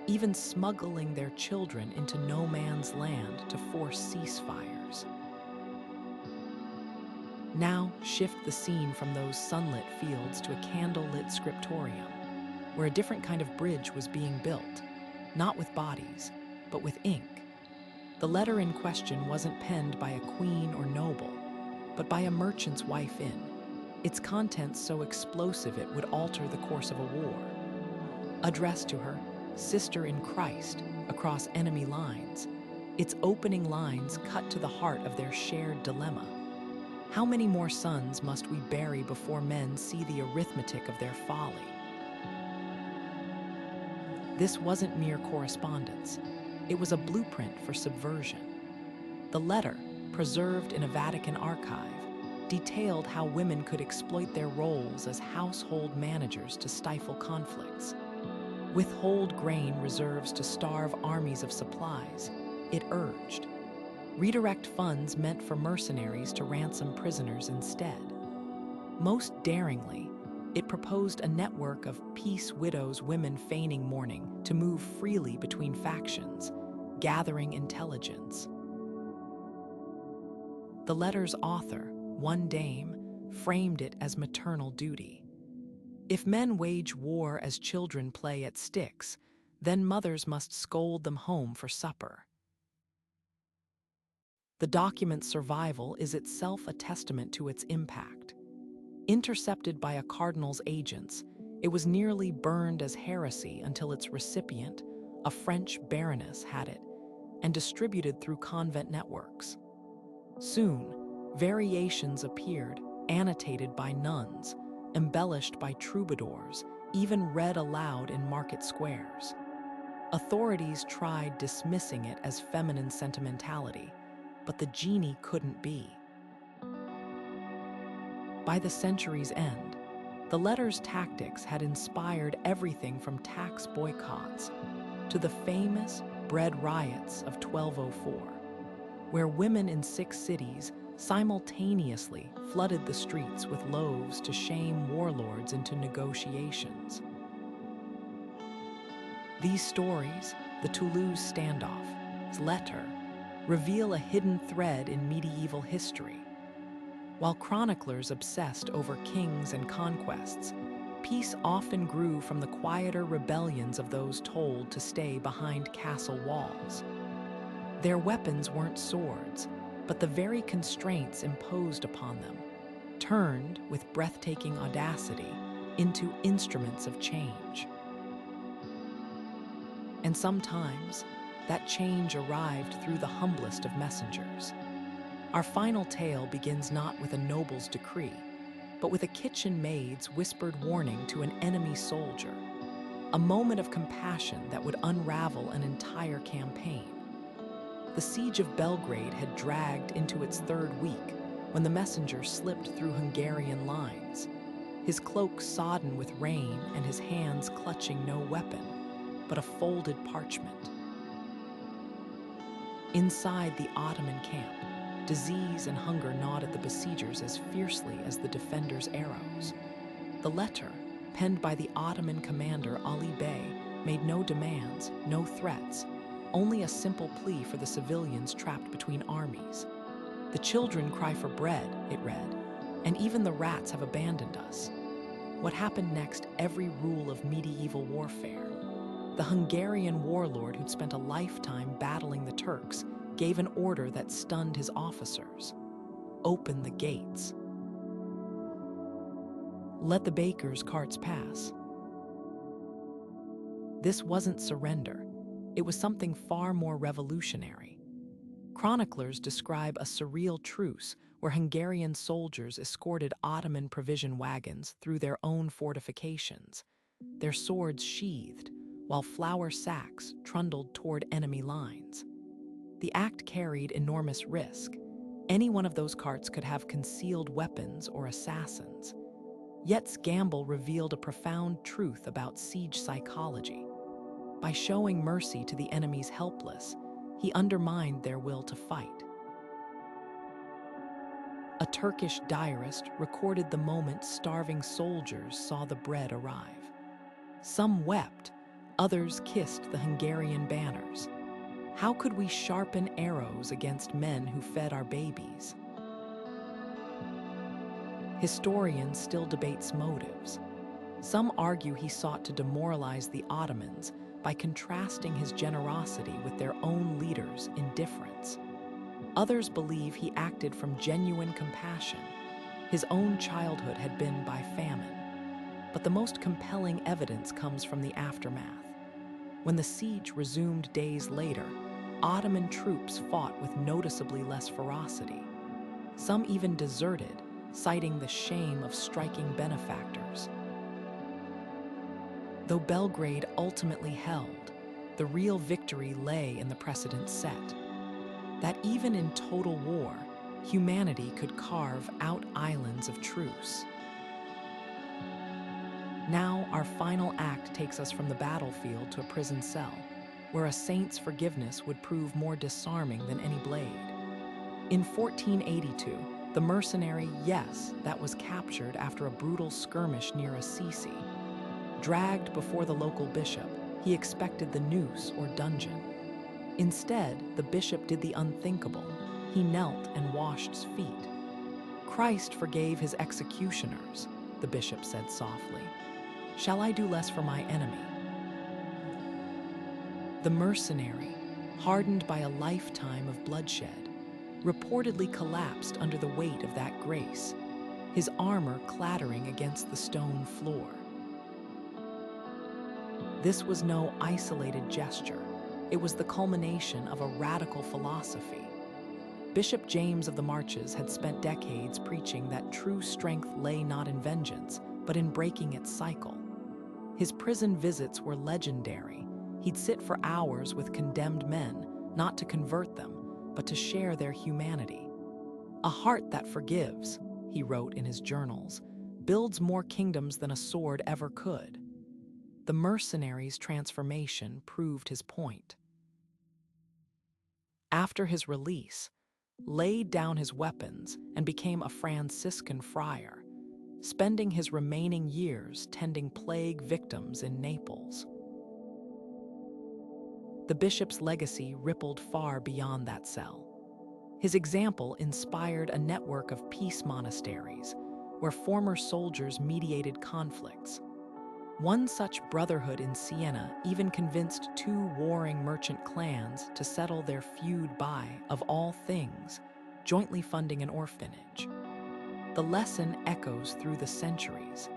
even smuggling their children into no man's land to force ceasefires. Now shift the scene from those sunlit fields to a candle-lit scriptorium, where a different kind of bridge was being built, not with bodies, but with ink. The letter in question wasn't penned by a queen or noble, but by a merchant's wife in. Its contents so explosive it would alter the course of a war. Addressed to her, sister in Christ, across enemy lines, its opening lines cut to the heart of their shared dilemma. How many more sons must we bury before men see the arithmetic of their folly? This wasn't mere correspondence. It was a blueprint for subversion. The letter, preserved in a Vatican archive, detailed how women could exploit their roles as household managers to stifle conflicts. Withhold grain reserves to starve armies of supplies, it urged. Redirect funds meant for mercenaries to ransom prisoners instead. Most daringly, it proposed a network of peace widows, women feigning mourning, to move freely between factions, gathering intelligence. The letter's author, one dame, framed it as maternal duty. If men wage war as children play at sticks, then mothers must scold them home for supper. The document's survival is itself a testament to its impact. Intercepted by a cardinal's agents, it was nearly burned as heresy until its recipient, a French baroness, had it, and distributed through convent networks. Soon, variations appeared, annotated by nuns, embellished by troubadours, even read aloud in market squares. Authorities tried dismissing it as feminine sentimentality, but the genie couldn't be. By the century's end, the letter's tactics had inspired everything from tax boycotts to the famous bread riots of 1204, where women in 6 cities simultaneously flooded the streets with loaves to shame warlords into negotiations. These stories, the Toulouse standoff, letter, reveal a hidden thread in medieval history. While chroniclers obsessed over kings and conquests, peace often grew from the quieter rebellions of those told to stay behind castle walls. Their weapons weren't swords, but the very constraints imposed upon them, turned with breathtaking audacity into instruments of change. And sometimes, that change arrived through the humblest of messengers. Our final tale begins not with a noble's decree, but with a kitchen maid's whispered warning to an enemy soldier, a moment of compassion that would unravel an entire campaign. The siege of Belgrade had dragged into its 3rd week when the messenger slipped through Hungarian lines, his cloak sodden with rain and his hands clutching no weapon, but a folded parchment. Inside the Ottoman camp, disease and hunger gnawed at the besiegers as fiercely as the defenders' arrows. The letter, penned by the Ottoman commander Ali Bey, made no demands, no threats, only a simple plea for the civilians trapped between armies. "The children cry for bread," it read, "and even the rats have abandoned us." What happened next every rule of medieval warfare? The Hungarian warlord who'd spent a lifetime battling the Turks gave an order that stunned his officers. "Open the gates. Let the bakers' carts pass." This wasn't surrender. It was something far more revolutionary. Chroniclers describe a surreal truce where Hungarian soldiers escorted Ottoman provision wagons through their own fortifications, their swords sheathed, while flour sacks trundled toward enemy lines. The act carried enormous risk. Any one of those carts could have concealed weapons or assassins. Yet's gamble revealed a profound truth about siege psychology. By showing mercy to the enemy's helpless, he undermined their will to fight. A Turkish diarist recorded the moment starving soldiers saw the bread arrive. Some wept, others kissed the Hungarian banners. How could we sharpen arrows against men who fed our babies? Historians still debate motives. Some argue he sought to demoralize the Ottomans by contrasting his generosity with their own leaders' indifference. Others believe he acted from genuine compassion. His own childhood had been by famine. But the most compelling evidence comes from the aftermath. When the siege resumed days later, Ottoman troops fought with noticeably less ferocity. Some even deserted, citing the shame of striking benefactors. Though Belgrade ultimately held, the real victory lay in the precedent set. That even in total war, humanity could carve out islands of truce. Now, our final act takes us from the battlefield to a prison cell, where a saint's forgiveness would prove more disarming than any blade. In 1482, the mercenary, yes, that was captured after a brutal skirmish near Assisi. Dragged before the local bishop, he expected the noose or dungeon. Instead, the bishop did the unthinkable. He knelt and washed his feet. Christ forgave his executioners, the bishop said softly. Shall I do less for my enemy? The mercenary, hardened by a lifetime of bloodshed, reportedly collapsed under the weight of that grace, his armor clattering against the stone floor. This was no isolated gesture. It was the culmination of a radical philosophy. Bishop James of the Marches had spent decades preaching that true strength lay not in vengeance, but in breaking its cycle. His prison visits were legendary. He'd sit for hours with condemned men, not to convert them, but to share their humanity. A heart that forgives, he wrote in his journals, builds more kingdoms than a sword ever could. The mercenary's transformation proved his point. After his release, laid down his weapons and became a Franciscan friar, spending his remaining years tending plague victims in Naples. The bishop's legacy rippled far beyond that cell. His example inspired a network of peace monasteries, where former soldiers mediated conflicts. One such brotherhood in Siena even convinced two warring merchant clans to settle their feud by, of all things, jointly funding an orphanage. The lesson echoes through the centuries,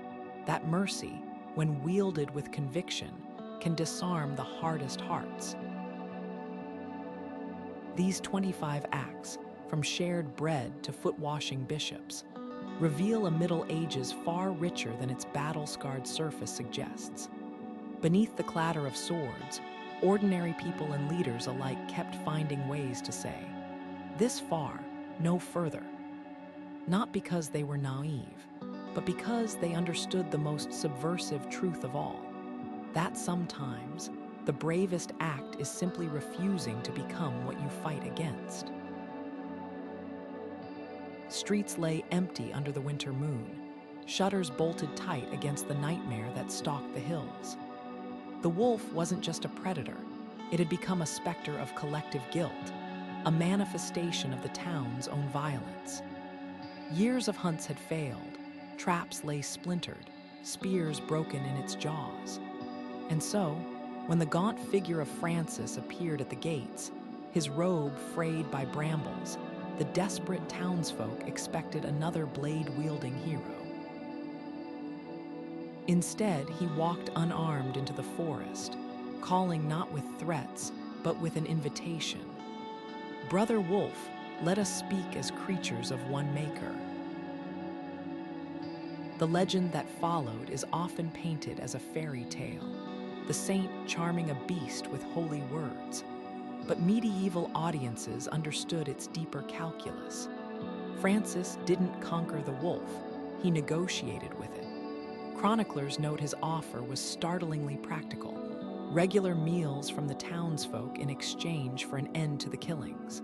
that mercy, when wielded with conviction, can disarm the hardest hearts. These 25 acts, from shared bread to foot-washing bishops, reveal a Middle Ages far richer than its battle-scarred surface suggests. Beneath the clatter of swords, ordinary people and leaders alike kept finding ways to say, "This far, no further." Not because they were naive, but because they understood the most subversive truth of all, that sometimes the bravest act is simply refusing to become what you fight against. Streets lay empty under the winter moon, shutters bolted tight against the nightmare that stalked the hills. The wolf wasn't just a predator, it had become a specter of collective guilt, a manifestation of the town's own violence. Years of hunts had failed, traps lay splintered, spears broken in its jaws. And so, when the gaunt figure of Francis appeared at the gates, his robe frayed by brambles, the desperate townsfolk expected another blade-wielding hero. Instead, he walked unarmed into the forest, calling not with threats, but with an invitation. Brother Wolf, let us speak as creatures of one maker. The legend that followed is often painted as a fairy tale, the saint charming a beast with holy words. But medieval audiences understood its deeper calculus. Francis didn't conquer the wolf, he negotiated with it. Chroniclers note his offer was startlingly practical: regular meals from the townsfolk in exchange for an end to the killings.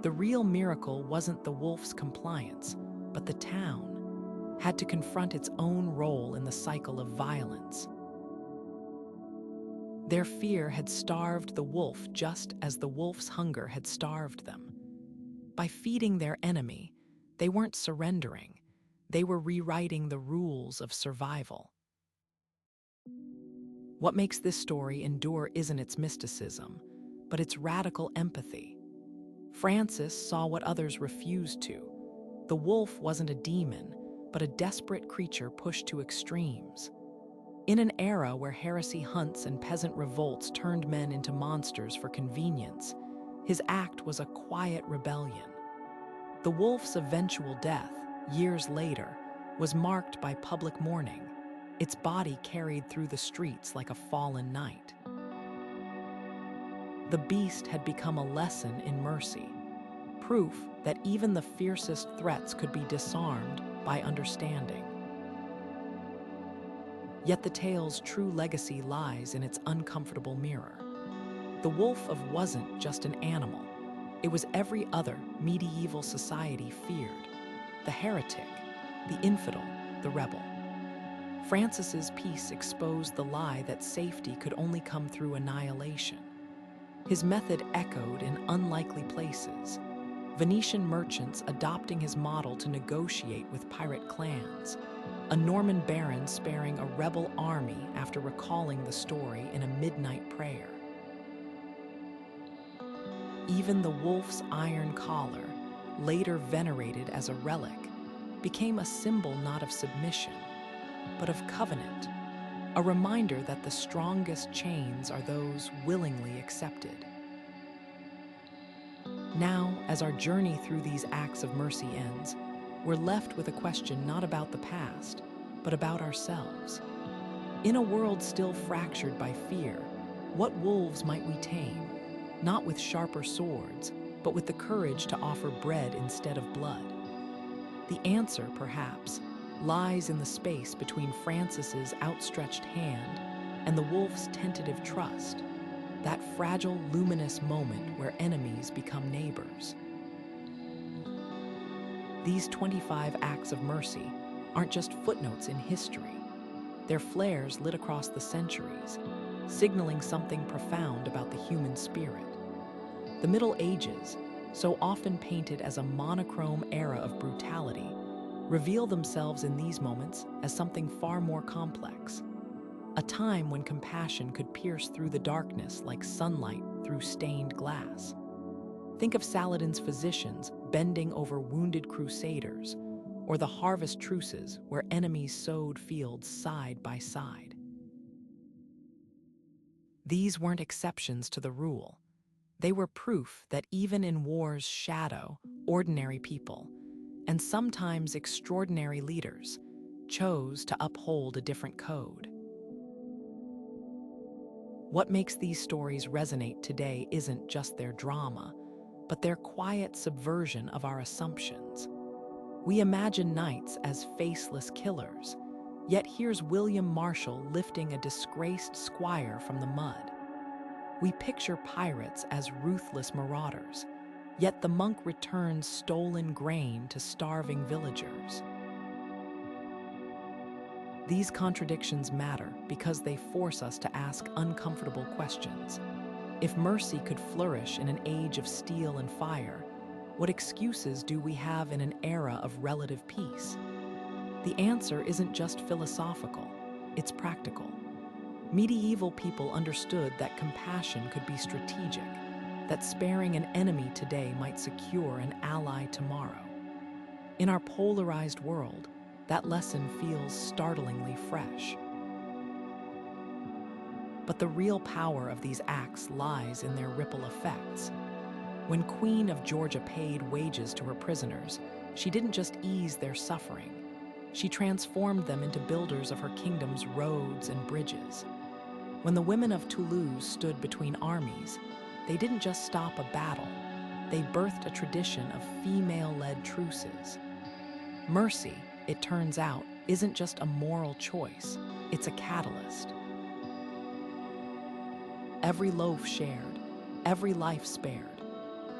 The real miracle wasn't the wolf's compliance, but the town had to confront its own role in the cycle of violence. Their fear had starved the wolf just as the wolf's hunger had starved them. By feeding their enemy, they weren't surrendering, they were rewriting the rules of survival. What makes this story endure isn't its mysticism, but its radical empathy. Francis saw what others refused to. The wolf wasn't a demon, but a desperate creature pushed to extremes. In an era where heresy hunts and peasant revolts turned men into monsters for convenience, his act was a quiet rebellion. The wolf's eventual death, years later, was marked by public mourning, its body carried through the streets like a fallen knight. The beast had become a lesson in mercy, proof that even the fiercest threats could be disarmed by understanding. Yet the tale's true legacy lies in its uncomfortable mirror. The wolf wasn't just an animal, it was every other medieval society feared: the heretic, the infidel, the rebel. Francis's piece exposed the lie that safety could only come through annihilation. His method echoed in unlikely places: Venetian merchants adopting his model to negotiate with pirate clans, a Norman baron sparing a rebel army after recalling the story in a midnight prayer. Even the wolf's iron collar, later venerated as a relic, became a symbol not of submission, but of covenant, a reminder that the strongest chains are those willingly accepted. Now, as our journey through these acts of mercy ends, we're left with a question not about the past, but about ourselves. In a world still fractured by fear, what wolves might we tame? Not with sharper swords, but with the courage to offer bread instead of blood. The answer, perhaps, lies in the space between Francis's outstretched hand and the wolf's tentative trust, that fragile, luminous moment where enemies become neighbors. These 25 acts of mercy aren't just footnotes in history. They're flares lit across the centuries, signaling something profound about the human spirit. The Middle Ages, so often painted as a monochrome era of brutality, reveal themselves in these moments as something far more complex. A time when compassion could pierce through the darkness like sunlight through stained glass. Think of Saladin's physicians bending over wounded crusaders, or the harvest truces where enemies sowed fields side by side. These weren't exceptions to the rule. They were proof that even in war's shadow, ordinary people, and sometimes extraordinary leaders, chose to uphold a different code. What makes these stories resonate today isn't just their drama, but their quiet subversion of our assumptions. We imagine knights as faceless killers, yet here's William Marshall lifting a disgraced squire from the mud. We picture pirates as ruthless marauders, yet the monk returns stolen grain to starving villagers. These contradictions matter because they force us to ask uncomfortable questions. If mercy could flourish in an age of steel and fire, what excuses do we have in an era of relative peace? The answer isn't just philosophical, it's practical. Medieval people understood that compassion could be strategic, that sparing an enemy today might secure an ally tomorrow. In our polarized world, that lesson feels startlingly fresh. But the real power of these acts lies in their ripple effects. When Queen of Georgia paid wages to her prisoners, she didn't just ease their suffering. She transformed them into builders of her kingdom's roads and bridges. When the women of Toulouse stood between armies, they didn't just stop a battle, they birthed a tradition of female-led truces. Mercy, it turns out, isn't just a moral choice, it's a catalyst. Every loaf shared, every life spared,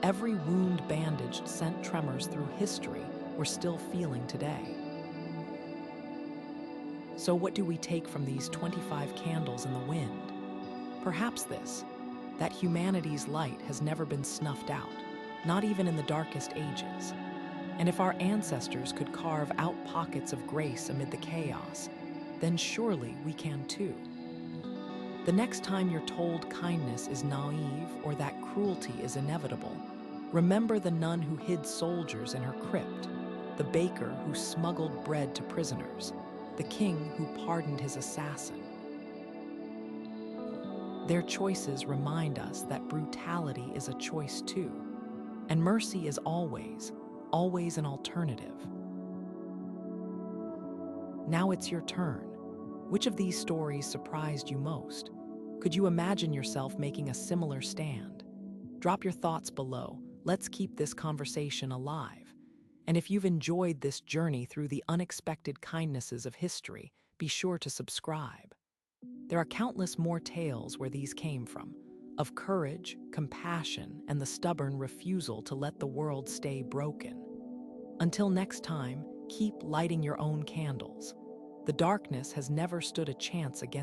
every wound bandaged sent tremors through history we're still feeling today. So what do we take from these 25 candles in the wind? Perhaps this, that humanity's light has never been snuffed out, not even in the darkest ages. And if our ancestors could carve out pockets of grace amid the chaos, then surely we can too. The next time you're told kindness is naive or that cruelty is inevitable, remember the nun who hid soldiers in her crypt, the baker who smuggled bread to prisoners, the king who pardoned his assassin. Their choices remind us that brutality is a choice too, and mercy is always an alternative. Now it's your turn. Which of these stories surprised you most? Could you imagine yourself making a similar stand? Drop your thoughts below. Let's keep this conversation alive. And if you've enjoyed this journey through the unexpected kindnesses of history, be sure to subscribe. There are countless more tales where these came from, of courage, compassion, and the stubborn refusal to let the world stay broken. Until next time, keep lighting your own candles. The darkness has never stood a chance against